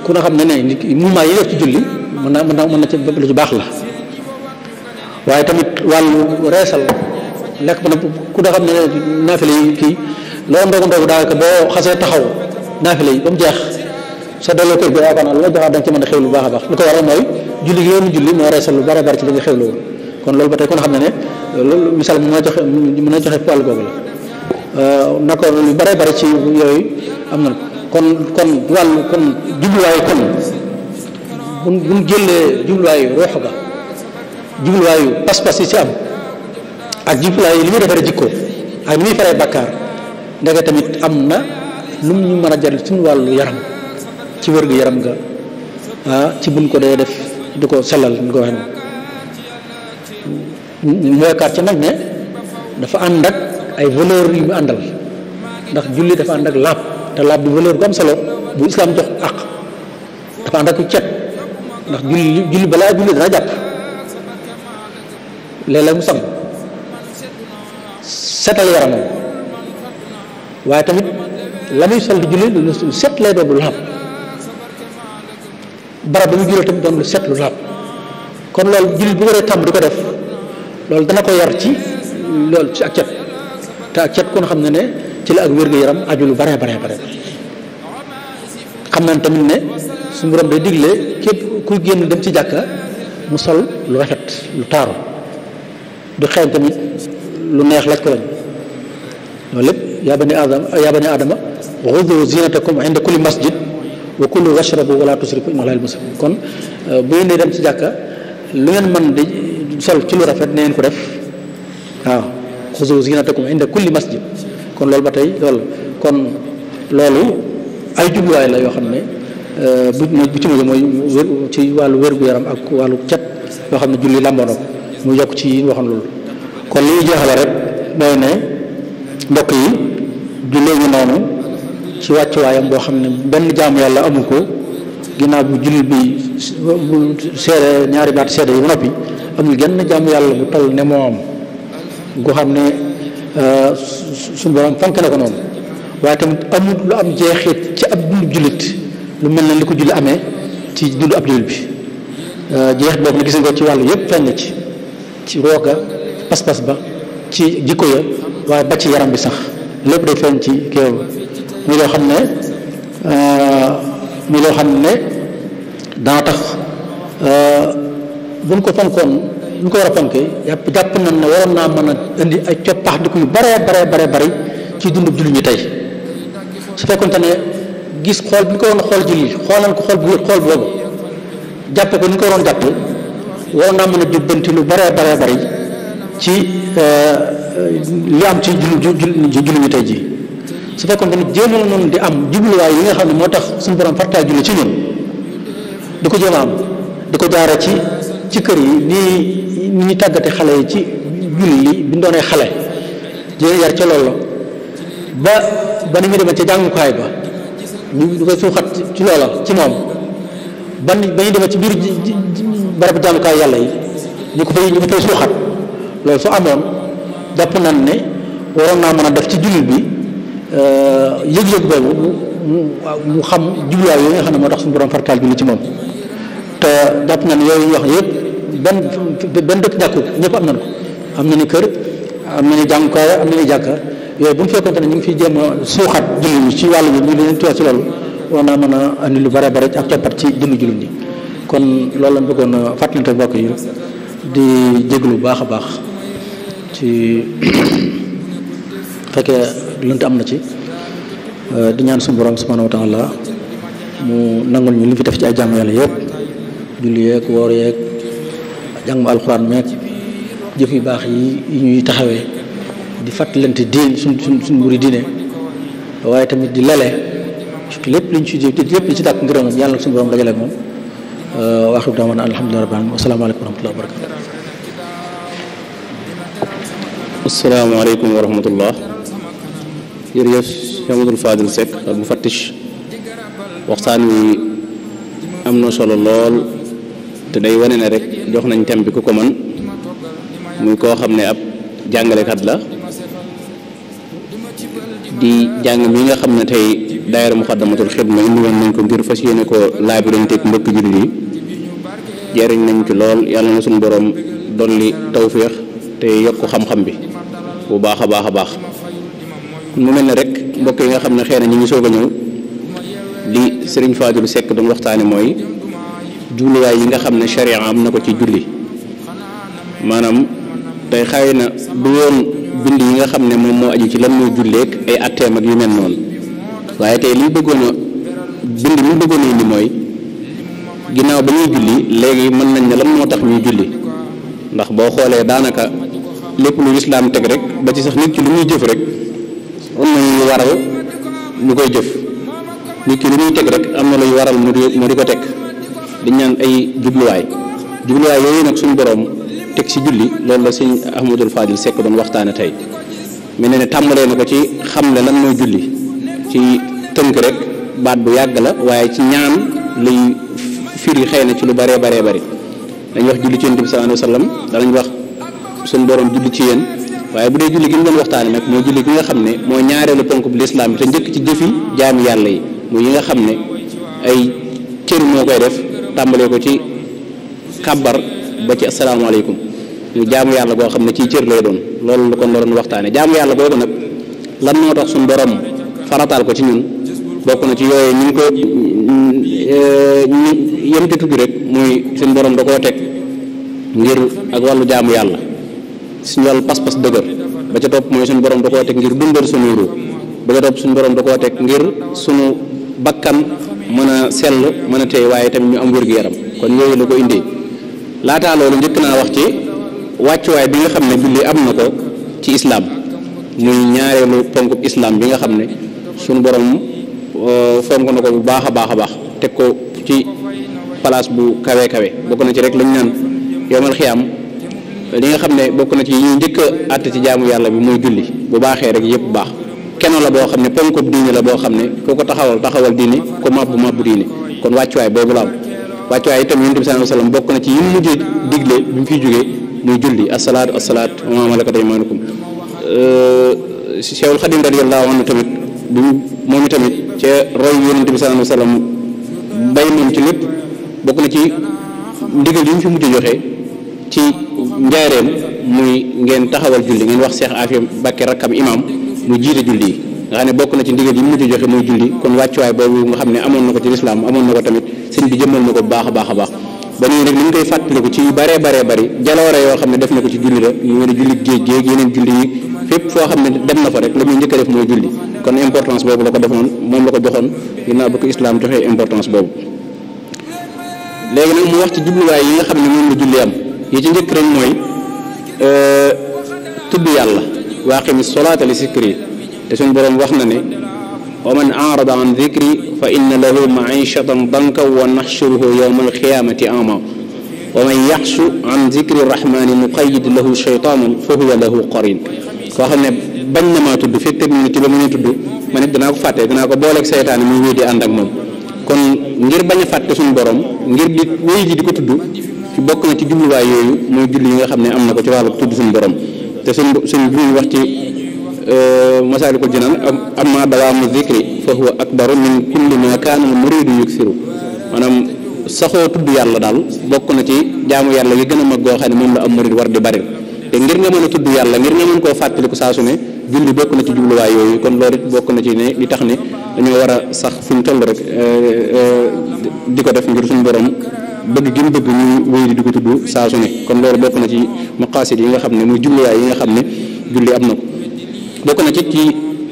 ku na xam ne nit ki mouvement yi def ci julli mën na ci lu ci baax la waaye tamit wàllu reesal lekk mën na ku na xam ne naafile yi kii loolu ndogu daanaka boo xasee taxaw naafile yi ba mu jeex sa delloo kër bi yaakaar naa lu la joxaat da nga ci mën a xew lu baax a baax lu ko waral mooy julli gi yoonu julli moo reesal lu bare ci li nga xew loolu kon loolu ba tey kon xam ne loolu misaal mën a joxe wàll googu la naka lu bare ci yooyu am na kon wàllu kon jubluwaayu kon buñ jëlee jubluwaayu ruux ga jubluwaayu pas-pas yi ci am ak jubluwaayu li muy defaree jikko ak li muy faree bakkaar ndeke tamit am na lu ñu mën a jariñ suñu wàllu yaram ci wér gu yaram nga ci buñ ko dee def di ko sellal ñu ko waxee noonu mooy kaat ci nag ne dafa ànd ak ay valeur yu mu àndal ndax julli dafa ànd ak laab te laab bi valeur bu am solo bu islam jox àq dafa ànd ak cet ndax julli balaa julli dana jàpp léeg-léeg mu sang setal yaramam waaye tamit la muy sol di julli lu set lay doon lu laab barab bi mu jullee tamit doon lu set lu laab kon loolu julli bu waree tàmm di ko def loolu dana ko yar ci loolu ci ak cet te ak cet kon xam ne ci la ak wér-gu-yaram aju lu bare xam nañ tamit ne suñu borom day digle képp kuy génn dem ci jàkka mu sol lu rafet lu taaru du xeeñ tamit lu neex laaj ko lañ loolu lépp yaa bani aadama xudu zinatakum inda kulli masjid wa kulu washrabu wala tusrifu innahu laa yuhibbul musrifin kon bu ngeen di dem ci jàkka lu ngeen mën di sol ci lu rafet na ngeen ko def waaw xudu zinatakum inda kulli masjid kon loolu ba tey loolu kon loolu ay jubluwaay la yoo xam ne bu ci mujj mooy ci wàllu wér-gu-yaram ak wàllu cet yoo xam ne julli làmboo na ko mu yokk ci yi waxoon loolu kon li ñu jeexale rek mooy ne mbokk yi jullee ñu noonu ci wàccuwaayam boo xam ne benn jaamu yàlla amu ko ginnaaw bu julli bi bu seede ñaari baat seede yi ba noppi amul genn jaamu yàlla bu toll ne moo am goo xam ne suñu borom fonk na ko noonu waaye tamit amul lu am jeexit ci ab dundu jullit lu mel ne li ko julli amee ci dundu ab jullit bi jeexit boobu na gis nga ci wàllu yëpp feeñ na ci rooga pas-pas ba ci jikko ya waaye ba ci yaram bi sax lépp day feeñ ci kéew muy loo xam ne dana tax buñ ko fonkoon ñu ko war a fonkee jàpp nañ ne waroon naa mën a indi ay coppaax di ko yu bare bari ci dundu jullit ñi tey su fekkonte ne gis xool bi ñu ko waroon xool julli xoolal ko xool boobu jàpp ko ni ñu ko waroon jàpp waroon naa mën a jubbanti lu bare bari ci li am ci julli ñi tey ji su fekkonte ne jéemal noonu di am jubluwaay yi nga xam ne moo tax suñu borom fartaa julli ci ñun di ko jéem a am di ko jaare ci kër yi nii ñu tàggate xale yi ci julli bi ñu doonee xale jëlee yar ca loolu ba ni ñu demee ca jàngukaay ba ñu koy suuxat ci loola ci moom ba ñu demee ci biir barabu jaamukaay yàlla yi ñu ko fay suuxat loolu su amoon jàpp nañ ne waroon naa mën a def ci jullit bi yëg-yëg boobu mu xam jubluwaay yooyu nga xam ne moo tax suñu borom farataal julli ci moom te jàpp nañ yooyu ñu wax yëpp benn dëkk ñàkku ñëpp am nañ ko am na ni kër am na ni jàngukaay am na ni jàkka yooyu bu ñu fekkoonte ne ñu ngi fiy jéem a suuxat jullit ñi ci wàllu bi ñu leen tuwa ci loolu war naa mën a andi lu bare bare ak coppat ci julli jullit ñi kon loolu lañ bëggoon a fàttalante mbokk yi di jéglu bu baax a baax ci fekkee lënt am na ci di ñaan suñu borom subhanahu wa taala mu nangul ñu li fi def ci ay jàmm yàlla yëpp julli yeeg woor yeeg jàng mu alxuraan meeg jëf yu baax yi ñuy taxawee di fàttalante diin suñ mbiri diine waaye tamit di lele lépp liñ ci lépp li ci dàkk ngërëm yàlla suñu borom dajale moom waxtu bi dama alhamdulilah rabbil alamin wasalaamaaleykum wa rahmatulah wa barakatu. asalaamaaleykum wa rahmatullah. jërëjëf Cheikh Amadou Fadil Seck al mufattish waxtaan wi am na solo lool te day wane ne rek jox nañ thème bi ku ko man muy koo xam ne ab jàngalekat la di jàng mi nga xam ne tey daayira Muxaddamatul Xidma indi woon nañ ko ngir fas yéene ko laabiranteeg mbokk jullit yi jëriñ nañ ci lool yàlla na suñu borom dolli tawféex te yokk xam-xam bi bu baax a baax a baax mu mel ne rek mbokk yi nga xam ne xëy na ñu ngi soog a ñëw li Serigne Fadilou Seck doon waxtaane mooy jubluwaay yi nga xam ne sharia am na ko ci julli maanaam tey xëy na du woon bind yi nga xam ne moom moo aju ci lan mooy julleek ay atteem ak yu mel noonu waaye tey li bëggoon a bind mi bëggoon a indi mooy ginnaaw ba ñuy julli léegi mën nañ ne lan moo tax ñuy julli ndax boo xoolee daanaka lépp lu lislaam teg rek ba ci sax nit ki lu muy jëf rek am na lu waral ñu koy jëf nit ki lu muy teg rek am na luy waral mu di ko teg di ñaan ay jubluwaay yooyu nag suñu borom teg ci julli loolu la sëñ Ahmadul Fadil Seck doon waxtaane tey mel ne tàmbalee na ko ci xamle lan mooy julli ci tënk rek baat bu yàgg la waaye ci ñaan luy firi xëy na ci lu baree bari dañuy wax julli ci Yonent bi sallallahu alayhi wa sallam danañ wax suñu borom julli ci yéen waaye bu dee julli gi mu doon waxtaane nag mooy julli gi nga xam ne mooy ñaareelu ponk bu lislaam bi te njëkk ci jëfi jaami yàlla yi muy yi nga xam ne ay cër moo koy def tàmbalee ko ci kàbbar ba ci asalaamaaleykum ñu jaamu yàlla goo xam ne ci cër lay doon loolu la kon la doon waxtaane jaamu yàlla googu nag lan moo tax suñu borom farataal ko ci ñun bokk na ci yooyu ñu ngi ko yem ci tudd rek muy suñu borom da koo teg ngir ak wàllu jaamu yàlla suñu wàllu pas-pas dëgër ba ca topp mooy suñu borom da koo teg ngir dundal suñu ruux ba ca topp suñu borom da koo teg ngir suñu bakkan mën a sell mën a tey waaye tamit ñu am wér-gu-yaram kon yooyu la ko indee laataa loolu njëkk naa wax ci wàccuwaay bi nga xam ne julli am na ko ci islam muy ñaareelu ponkub islam bi nga xam ne suñu borom fonk na ko bu baax a baax teg ko ci place bu kawe bokk na ci rek lañ naan yowmal xiyaam li nga xam ne bokk na ci yi ñuy njëkk a àtte ci jaamu yàlla bi mooy julli bu baaxee rek yëpp baax kenn la boo xam ne ponkub diine la boo xam ne foo ko taxawal diine ko mabbu diine kon wàccuwaay boobu la am wàccuwaay itam Yonent bi sallallahu alayhi wasallam bokk na ci yi mu mujjee digle bi mu fiy jógee muy julli asalaatu wa maa malakat aymaanukum Cheikhul Xadim radiyallahu anhu tamit bi moom itamit ca roy Yonent bi sallallahu alayhi wasallam bay moom ci lépp bokk na ci ndigal yi mu fi mujjee joxe ci njaareem muy ngeen taxawal julli ngeen wax Cheikh Afia Bakke rakkam imam mu jiite julli yi nga xam ne bokk na ci ndigal yi mu mujjee joxe muy julli kon wàccuwaay boobu nga xam ne amoon na ko ci lislaam amoon na ko tamit sëñ bi jëmmal na ko bu baax a baax ba nii rek ni ñu koy fàttaliku ci yu bëree bari jaloore yoo xam ne def na ko ci julli la ñu mel ne julli géej yeneen julli yi fépp foo xam ne dem na fa rek la muy njëkk a def mooy julli kon importance boobu la ko defoon moom la ko joxoon ginnaaw ba ko islam joxee importance boobu léegi nag mu wax ci jubluwaay yi nga xam ne moom la julli am yi ci njëkk rek mooy tudd yàlla waaqimi solaata li sikri te suñu boroom wax na ne wa man arada an dikri fa inna lahu maishatan danka wa naxshuruhu yawma alqiyamati ama wa man yaxshu an dikri rahmani nuqayyid lahu shaytanan fa huwa lahu qarin koo xam ne bañ na maa tudd fekk teg ñu ci ba mu ñu tudd ma nit danaa ko fàtte danaa ko booleeg seytaane muy wéy di ànd ak moom kon ngir bañ a fàtte suñu borom ngir di wéy ji di ko tudd ci bokk na ci jubluwaay yooyu mooy julli yi nga xam ne am na ko ci wàllu tudd suñu borom te suñ bi ñuy wax ci Masaalikul Jinaan amma dawaamu zikri fa huwa akbaru min kulli ma kaana muridu yuksiru maanaam saxoo tudd yàlla daal bokk na ci jaamu yàlla yi gën a mag goo xam ne moom la am murid war di bari te ngir nga mën a tudd yàlla ngir nga mën koo fàttaliku saa su ne julli bokk na ci jubluwaay yooyu kon loolu it bokk na ci ne li tax ne dañoo war a sax fu ñu toll rek di ko def ngir suñu borom bëgg gi mu bëgg ñu wéy di ko tudd saa su ne kon loolu bokk na ci maqaasid yi nga xam ne muy jubluwaay yi nga xam ne julli am na ko bokk na ci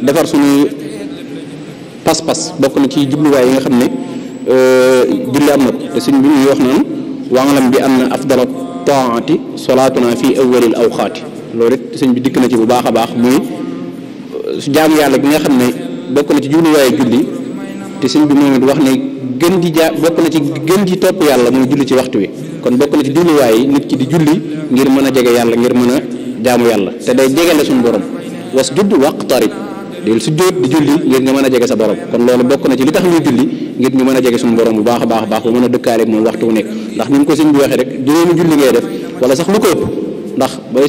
defar suñu pas-pas bokk na ci jubluwaay yi nga xam ne julli am na ko te suñ bi ñuy wax naan wa'lam bi anna afdala taati salaatuna fi awwalil awqaati loolu it sëñ bi dikk na ci bu baax a baax muy jaamu yàlla gi nga xam ne bokk na ci jubluwaayu julli te sëñ bi moom it wax ne gën di bokk na ci gën di topp yàlla muy julli ci waxtu wi kon bokk na ci jubluwaay yi nit ki di julli ngir mën a jege yàlla ngir mën a jaamu yàlla te day jegele suñu borom wasjud waqtarib del sujjóot di julli ngir nga mën a jege sa borom kon loolu bokk na ci li tax ñuy julli ngir ñu mën a jege suñu borom bu baax a baax a baax bu mën a dëkkaaleeg moom waxtu wu nekk ndax ni ñu ko sëñ bi waxee rek juróomi julli ngay def wala sax lu ko ëpp ndax bay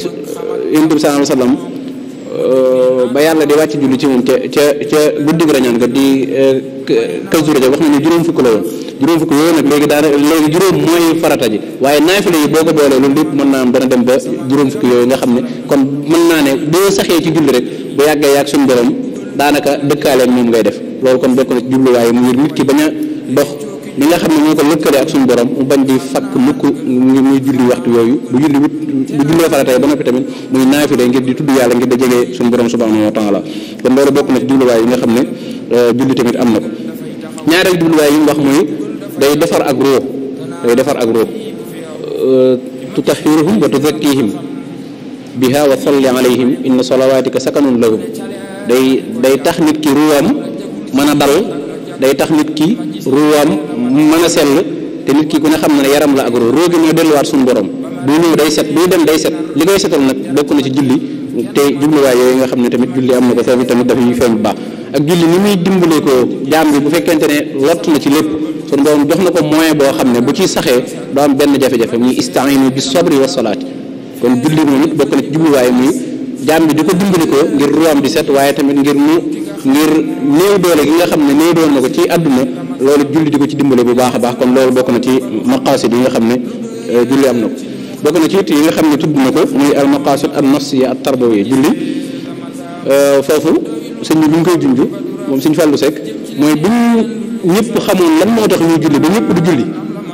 yonent bi sallallahu alayhi wasallam ba yàlla di wàcc julli ci moom ca guddig rañaan nga di Kazu Rajab wax nañu juróom fukk la woon juróom fukk yooyu nag léegi juróom mooy farata ji waaye naafila yi boo ko boolee loolu lépp mën naa am dana dem ba juróom fukk yooyu nga xam ne kon mën naa ne boo saxee ci julli rek bu yàggee yàgg suñu borom daanaka dëkkaaleen moom ngay def loolu kon bokk na ci jubluwaay mu ngir nit ki bañ a dox li nga xam ne moo ko lëkkale ak suñu borom mu bañ di fakk mukk muy julli waxtu yooyu bu jullee faratay ba noppi tamit muy naafile ngir di tudd yàlla ngir da jege suñu borom subhanahu wa taala kon loolu bokk na ci jubluwaay yi nga xam ne julli tamit am na ko ñaareel jubluwaay yi mu wax muy day defar ak ruux tutahhiruhum wa tuzakkihim biha wa salli alayhim inna salawatika sakanun lahum day tax nit ki ruuwam mën a dal day tax nit ki ruuwam mën a sell te nit ki ku ne xam na ne yaram la ak ruu gi mooy delluwaat suñu borom bu ñëw day set buy dem day set li koy setal nag bokk na ci julli te jubluwaay yooyu nga xam ne tamit julli am na ko foofu tamit dafay feeñ bu baax ak julli ni muy dimbale ko jaam bi bu fekkente ne lott na ci lépp suñu borom jox na ko moyen boo xam ne bu ci saxee doo am benn jafe-jafe muy ista'iinu bis sabri was salaati kon julli moom it bokk na ci jubluwaay muy jaam bi di ko dimbali ko ngir ruwaam di set waaye tamit ngir néew doole gi nga xam ne néew doon na ko ci àdduna loolu julli di ko ci dimbale bu baax a baax kon loolu bokk na ci maqaasid yi nga xam ne julli am na ko bokk na ci it yi nga xam ne tudd na ko muy al maqaasid an nafsiyya at tarbawiyya julli foofu sëñ bi ñu koy junj moom sëñ Fallou Seck mooy bu ñëpp xamoon lan moo tax ñuy julli ba ñëpp du julli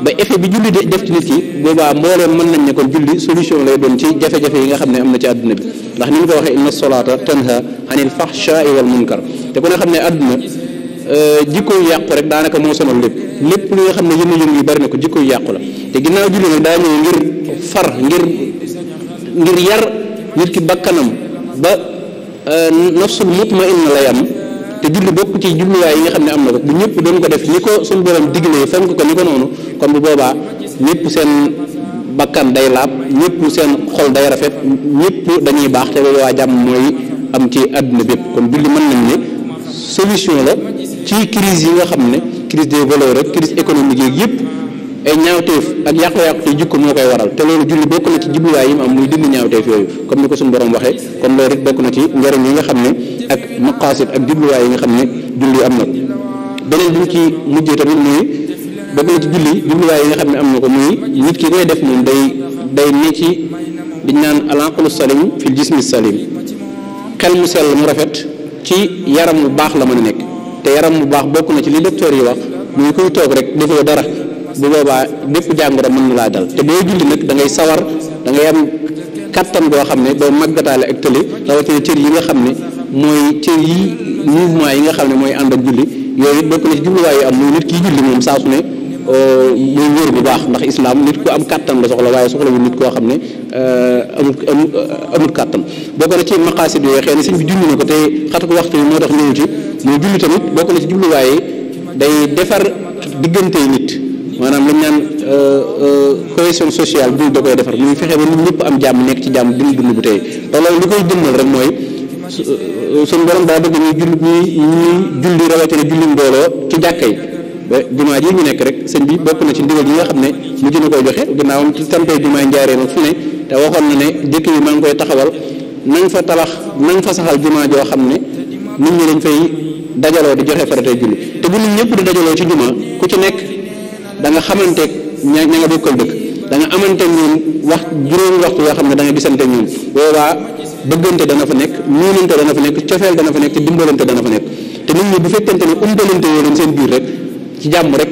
ba effet bi julli def ci nit ki boobaa mbooleem mën nañ ne kon julli solution lay doon ci jafe-jafe yi nga xam ne am na ci àdduna bi ndax ni mu ko waxee inna solata tanha anil fahsha'i wal munkar te ku ne xam ne àdduna jikko yu yàqu rek daanaka moo sonal lépp li nga xam ne yëngu-yëngu yu bari na ko jikko yu yàqu la te ginnaaw julli nag daa ñëw ngir far ngir yar nit ki bakkanam ba nafsul mutma'inna lay am te julli bokk ci jubluwaay yi nga xam ne am na ko bu ñëpp doon ko def ni ko suñu borom diglee fonk ko ni ko noonu kon bu boobaa ñëpp seen bakkan day laab ñëpp seen xol day rafet ñëpp dañuy baax te boobaa jàmm mooy am ci àdduna bépp kon julli mën nañ ne solution la ci crise yi nga xam ne crise des valeurs rek crise économique yeeg yëpp ay ñaawteef ak yàqu-yàqu te jikko moo koy waral te loolu julli bokk na ci jubluwaay yi mu am muy dindi ñaawteef yooyu comme ni ko suñu borom waxee kon loolu it bokk na ci njëriñ yi nga xam ne ak maqaasid ak jubluwaay yi nga xam ne julli am na ko beneen bi ñu ci mujjee tamit muy bokk na ci julli jubluwaay yi nga xam ne am na ko muy nit ki koy def moom day ne ci liñ naan al aqlu salim fil jismi salim xel mu sell mu rafet ci yaram bu baax la mën a nekk te yaram bu baax bokk na ci li docteur yi wax muy koy toog rek defoo dara bu boobaa bépp jàngoro mën na laa dal te booy julli nag da ngay sawar da ngay am kattan boo xam ne doo màggataale ak tële rawatina cër yi nga xam ne mooy cër yi mouvement yi nga xam ne mooy ànd ak julli yooyu it bokk na ci jubluwaay yi am muy nit kiy julli moom saa su ne muy wér bu baax ndax islam nit ku am kattan la soxla waaye soxla wu nit koo xam ne amul kattan bokk na ci maqaasid yooyu xëy na sëñ bi junj na ko te xatu ko waxtu yi moo tax ñëw ci muy julli tamit bokk na ci jubluwaay yi day defar diggante nit maanaam lañ naan cohésion sociale bu da koy defar muy fexe ba nit ñëpp am jàmm nekk ci jàmm dund bu tey te loolu li koy jëmmal rek mooy suñu borom daa bëgg ñuy julli rawatina julli mbooloo ci jàkka yi ba jumaa ji ñu nekk rek sëñ bi bokk na ci ndigal yi nga xam ne mujj na koy joxe ginnaawam ci sampee jumaa Njaaréem ak fu ne te waxoon na ne dëkk bi maa ngi koy taxawal nañ fa fa saxal jumaa joo xam ne nit ñi dañ fay dajaloo di joxe faratay julli te bu nit ñëpp di dajaloo ci jumaa ku ci nekk da nga xamanteeg ña nga bokkal dëkk da nga amanteeg ñoom wax juróomi waxtu yoo xam ne da nga gisante ñoom boobaa bëggante dana fa nekk miinante dana fa nekk cofeel dana fa nekk te dimbalante dana fa nekk te nit ñi bu fekkente ne umpalante yoo leen seen biir rek ci jàmm rek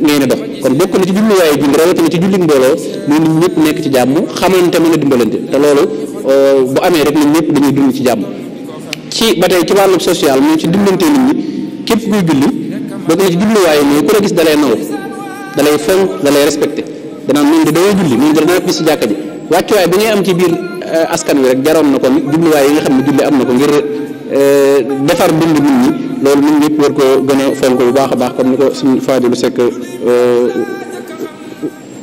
ngeen dox kon bokk na ci jubluwaayu julli rawatina ci julli mbooloo muy nit ñëpp nekk ci jàmm xamante mën a dimbalante te loolu bu amee rek nit ñëpp dañuy dund ci jàmm ci ba tey ci wàllu social moom ci dimbalante nit ñi képp kuy julli bokk na ci jubluwaayu mooy ku la gis dalay naw dalay fonk dalay respecté danaan moom de daway julli moom de dana bis ci jàkka ji wàccuwaay bi ngay am ci biir askan wi rek jaroon na kon jubluwaay yi nga xam ne julli am na ko ngir defar dund nit ñi loolu nit ñëpp war koo gën a fonk bu baax a baax comme ni ko suñu Fadilu Sekk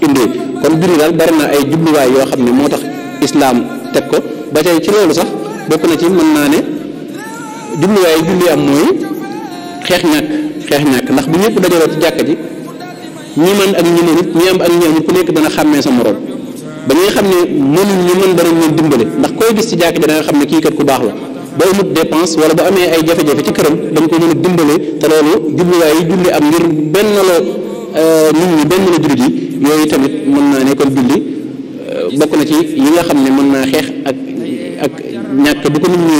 indee kon julli daal bari na ay jubluwaay yoo xam ne moo tax islaam teg ko ba tey ci loolu sax bokk na ci mën naa ne jubluwaay yi julli am mooy xeex ñàkk ndax bu ñëpp dajaloo ci jàkka ji ñi mën ak ñi mënut ñi am ak ñi amul ku nekk dana xàmmee sa morom ba ñi nga xam ne mënuñ ñu mën danañ leen dimbale ndax koy gis ci jàkka ji da nga xam ne kii kat ku baax la ba amut dépense wala bu amee ay jafe-jafe ci këram dañ ko mën a dimbale te loolu jubluwaay yi julli am ngir benn la nit ñi benn la jullit yi yooyu tamit mën naa ne kon julli bokk na ci yi nga xam ne mën naa xeex ak ñàkk bu ko nit ñi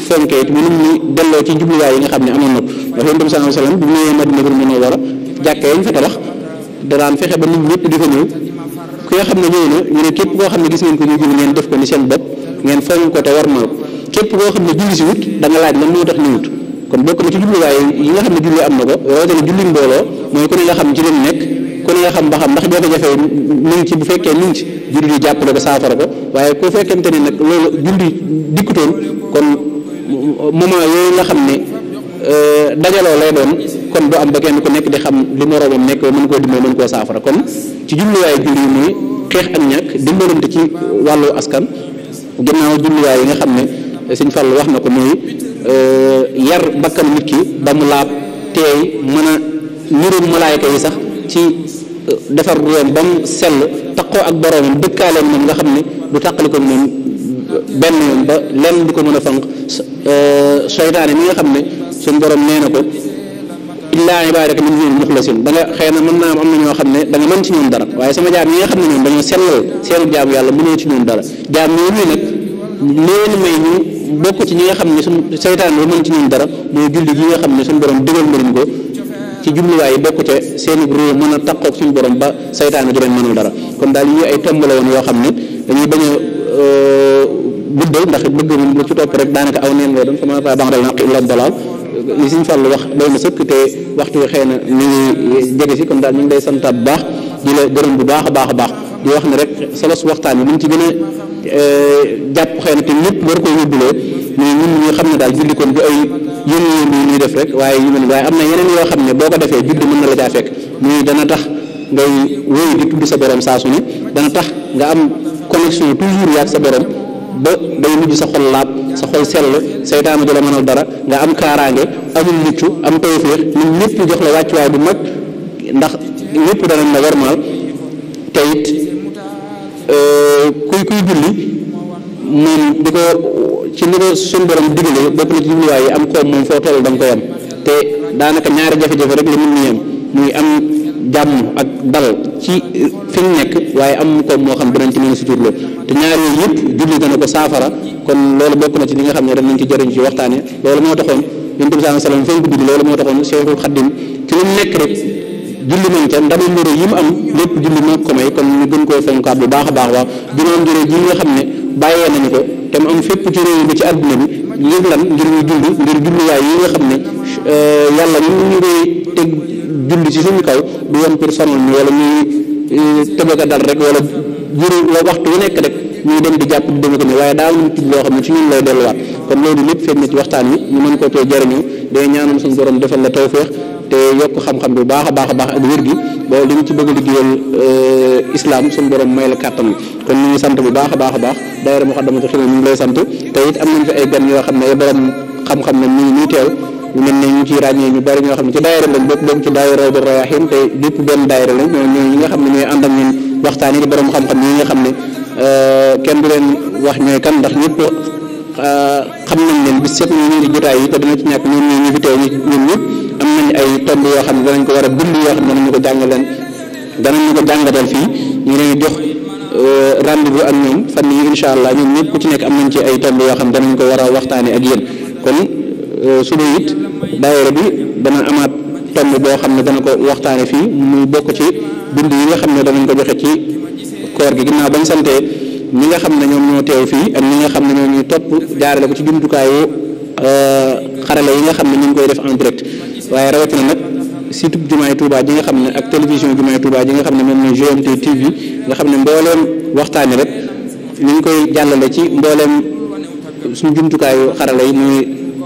fonkee bu nit ñi delloo ci jubluwaay yi nga xam ne amoon na ko ndax Yonent bi sallallahu alayhi wasallam bu ñëwee Madinatul Munawwara jàkka yañ fa tabax danaan fexe ba nit ñëpp di fa ñëw ki nga xam ne ñëw na ñu ne képp koo xam ne gis ngeen ko ñu julli ngeen def ko ni seen bopp ngeen fonk ko te war ma ko képp koo xam ne julli si wut da nga laaj lan moo tax ñëwut kon bokk na ci jubluwaay yi nga xam ne julli am na ko rawatina julli mbooloo mooy ku ne nga xam ci leen nekk ku ne nga xam ba xam ndax jafe-jafe mi ngi ci bu fekkee mi ngi ci julli di jàppale ko saafara ko waaye ku fekkente ni nag loolu julli dikkutoon kon moment yooyu nga xam ne dajaloo lay doon kon du am ba kenn ku nekk di xam li moroomam nekk mën koo dimbali mën koo saafara kon ci jubluwaay julli yi muy xeex ak ñàkk dimbalante ci wàllu askan ginnaaw jubluwaay yi nga xam ne Sëñ Fall wax na ko muy yar bakkan nit ki ba mu laab teey mën a niru malaayka yi sax ci defar ruwam ba mu sell taqoo ak boroomam dëkkaaleen moom nga xam ne du tàqali ko moom benn yoon ba lenn du ko mën a fanq seytaane mi nga xam ne suñ borom nee na ko illaa ibaadaka minhumul muxlasin da nga xëy na mën naa am na ñoo xam ne da nga mën ci ñoom dara waaye sama jaam ñi nga xam ne ñoom dañoo sellal seenu jaamu yàlla mënoo ci ñoom dara jaam ñooñu nag leen may ñu bokk ci ñi nga xam ne suñ seytaane ba mën ci ñoom dara mooy julli gi nga xam ne suñ borom digal nga leen ko ci jubluwaay yi bokk ca seeni réew mën a taqoog suñu borom ba saytaane du leen mënul dara kon daal yi ay tomb la woon yoo xam ne dañuy bañ a guddal ndax bëgg moom lu ci topp rek daanaka aw neen lay doon sama fa banqdal naq illa dalal li Sëñ Fallu wax doy na sëkk te waxtu wi xëy na ñu ngi jege si kon daal ñu ngi lay santaat bu baax di la gërëm bu baax a baax a baax di wax ne rek solos waxtaan bi ñu ci gën a jàpp xëy na te ñëpp war koo yóbbuloo mais ñun ñu xam ne daal julli kon du ay yéen ñuy def rek waaye yu mel waaye am na yeneen yoo xam ne boo ko defee julli mën na la caa fekk muy dana tax ngay wéy di tudd sa borom saa su ne dana tax nga am connexion toujours yaag sa borom ba day mujj sa xol laab sa xol sell seytaane du la mënal dara nga am kaaraange amul mucc am tawféex ñun ñëpp jox la wàccuwaay bu mag ndax ñëpp danañ la warmaal te it kuy julli moom di ko ci li ko suñu borom digalee bokk na ci jubluwaay yi am koom moom foo toll da nga koy am te daanaka ñaari jafe-jafe rek la nit ñi am muy am jàmm ak dal ci fi ñu nekk waaye am koom moo xam dinañ ci mën a suturloo te ñaar yooyu yëpp julli dana ko saafara kon loolu bokk na ci li nga xam ne danañ ci jëriñ ci waxtaane loolu moo taxoon Yonent bi sallallahu alayhi wasallam fonk julli loolu moo taxoon Cheikhul Khadim ci lu mu nekk rek julli nañ ca ndama mbiri yi mu am lépp julli moo ko may kon ñu gën koo fonkaat bu baax a baax waa juróom juré ji nga xam ne bàyyee nañu ko te mu am fépp ci réew bi ci àdduna bi ngir lan ngir ñu julli ngir julliwaay yi nga xam ne yàlla ñu koy teg julli ci suñu kaw du woon pour sonal ñu wala ñuy tëbaka dal rek wala juru waxtu wu nekk rek ñuy dem di jàpp di dem ko ne waaye daa am tudd loo xam ne ci ñun lay delluwaat kon loolu lépp feeñ na ci waxtaan wi ñu mën koo tee jëriñoo day ñaanal suñu borom defal la tawféex te yokk xam-xam bi baax a baax a baax ak wér gi ba li ñu ci bëgg a liggéeyal islam suñu borom may la kàttan bi kon ñu ngi sant bu baax a baax a baax daayira Moukhaddamatoul Khidma ñu ngi lay sant te it am nañ fi ay gan yoo xam ne ay borom xam-xam ne ñu teew ñu mel ne ñu ciy ràññee ñu bari ñoo xam ne ci daayira lañ bokk ci daayira Rawdu Rayaahiin te lépp benn daayira lañ ñi nga xam ne ñooy ànd ak ñun waxtaan yi di borom xam-xam yi nga xam ne kenn du leen wax ñooy kan ndax ñëpp xam nañ leen bis seet ñu di jotaay yi te dina ci ñàkk ñoom ñu fi teew ñun ñëpp am nañ ay tomb yoo xam ne danañ ko war a bind yoo xam ne danañu ko jàngatal fii ñu leen jox rendez-vous ak ñoom fan yi incha allah ñun ñëpp ku ci nekk am nañ ci ay tomb yoo xam ne danañ ko war a waxtaanee ak yéen kon suba it daayira bi dana amaat tomb boo xam ne dana ko waxtaane fii muy bokk ci bind yi nga xam ne danañ ko joxe ci koor gi ginnaaw bañ santee ñi nga xam ne ñoom ñoo teew fii ak ñi nga xam ne ñoo ñuy topp jaarale ko ci jumtukaayu xarala yi nga xam ne ñu ngi koy def en direct waaye rawatina nag site Jumaay Touba ji nga xam ne ak télévision Jumaay Touba ji nga xam ne moom mooy GMT TV nga xam ne mbooleem waxtaani rek ñu ngi koy jàllale ci mbooleem suñu jumtukaayu xarala yi muy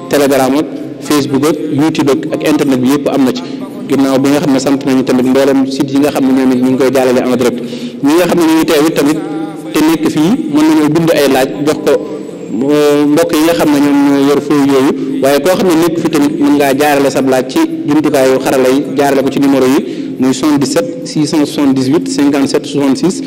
Telegram ak Facebook ak YouTube ak internet bi yëpp am na ci ginnaaw bi nga xam ne sant nañu tamit mbooleem site yi nga xam ne ñoom it ñu ngi koy jàllale en direct ñi nga xam ne ñu ngi teew it tamit te nekk fii mën nañoo bind ay laaj jox ko mbokk yi nga xam ne ñoom ñoo yor foofu yooyu waaye koo xam ne nekk fi tamit mën ngaa jaarale sab laaj ci jumtukaayu xarala yi jaarale ko ci numéro yi muy 77 678 57 66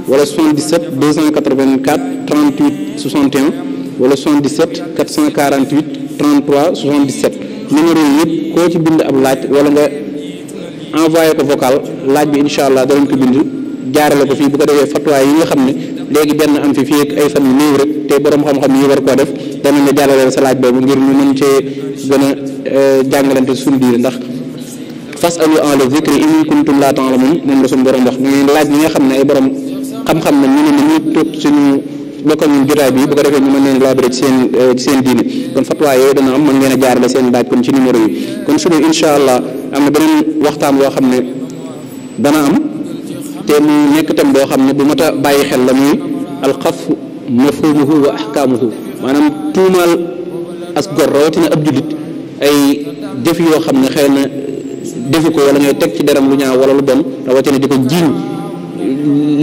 wala 77 284 38 61 wala 77 448 33 77 numéro yi yëpp koo ci bind ab laaj wala nga envoyé ko vocal laaj bi incha allah danañ ko bind jaarale ko fii bu ko defee fatwa yi nga xam ne léegi benn am fi fii ak ay fan yu néew rek te borom xam-xam yi war koo def danañ la jàllaleel sa laaj boobu ngir ñu mën cee gën a jàngalante suñu biir ndax fasalu ahla zikri in kuntum laa ta'lamuun moom la suñu borom wax ñu laaj ñi nga xam ne ay borom xam-xam na ñu ne ñu toog suñu bokk ñun jotaay bi bu ko defee ñu mën leen laabare ci seen diine kon fatwa yooyu dana am mën ngeen a jaarale seen laaj kon ci numéro yi kon suba incha allah am na beneen waxtaan boo xam ne dana am te mu nekk tam boo xam ne bu mat a bàyyi xel la muy alxaf mafhumuhu wa ahkaamuhu maanaam tuumaal as gor rawatina ab jullit ay def yoo xam ne xëy na defu ko wala ngay teg ci deram lu ñaaw wala lu bon rawatina di ko jiiñ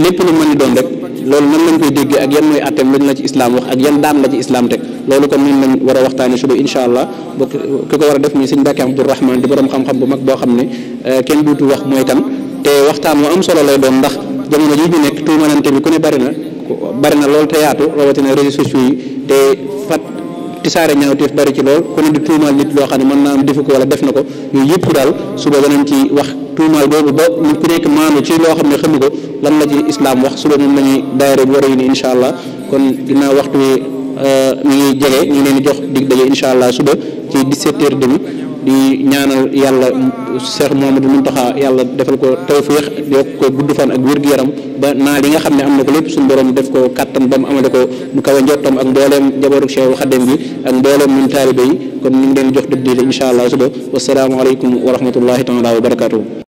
lépp lu mën ni doon rek loolu nan lañ koy déggee ak yan mooy atteem lañ la ci islam wax ak yan daan la ci islam teg loolu kon ñun lañ war a waxtaane suba incha allah bokk ki ko war a def muy sëñ Mbàkke Abdourahmane di borom xam-xam bu mag boo xam ne kenn duutu wax mooy kan te waxtaan wu am solo lay doon ndax jamono ji ñu nekk tuumalante bi ku ne bari na lool te yaatu rawatina réseaux sociaux yi te fat tisaare ñaawteef bari ci lool ku ne di tuumal nit loo xam ne mën naa am defu ko wala def na ko yooyu yëpp daal suba danañ ci wax tuumal boobu ba nit ku nekk maanu ci loo xam ne xamu ko lan la ci islam wax suba moom la ñuy daayira bi war a yu ni incha allah kon ginnaaw waxtu wi ñu ngi jege ñu leen di jox dig daje incha allah suba ci 17h30 di ñaanal yàlla Cheikh Mouhamadou Mountakha yàlla defal ko tawfiix yokk ko gudd fan ak wér-gu-yaram ba naa li nga xam ne am na ko lépp suñu borom def ko kattan ba mu amale ko mu kawe njottam ak mbooleem jabooru Cheikh Xadim bi ak mbooleem ñun taalibe yi kon ñu ngi leen jox dig di incha allah suba wasalaamaaleykum wa rahmatullahi taala wa barakatuh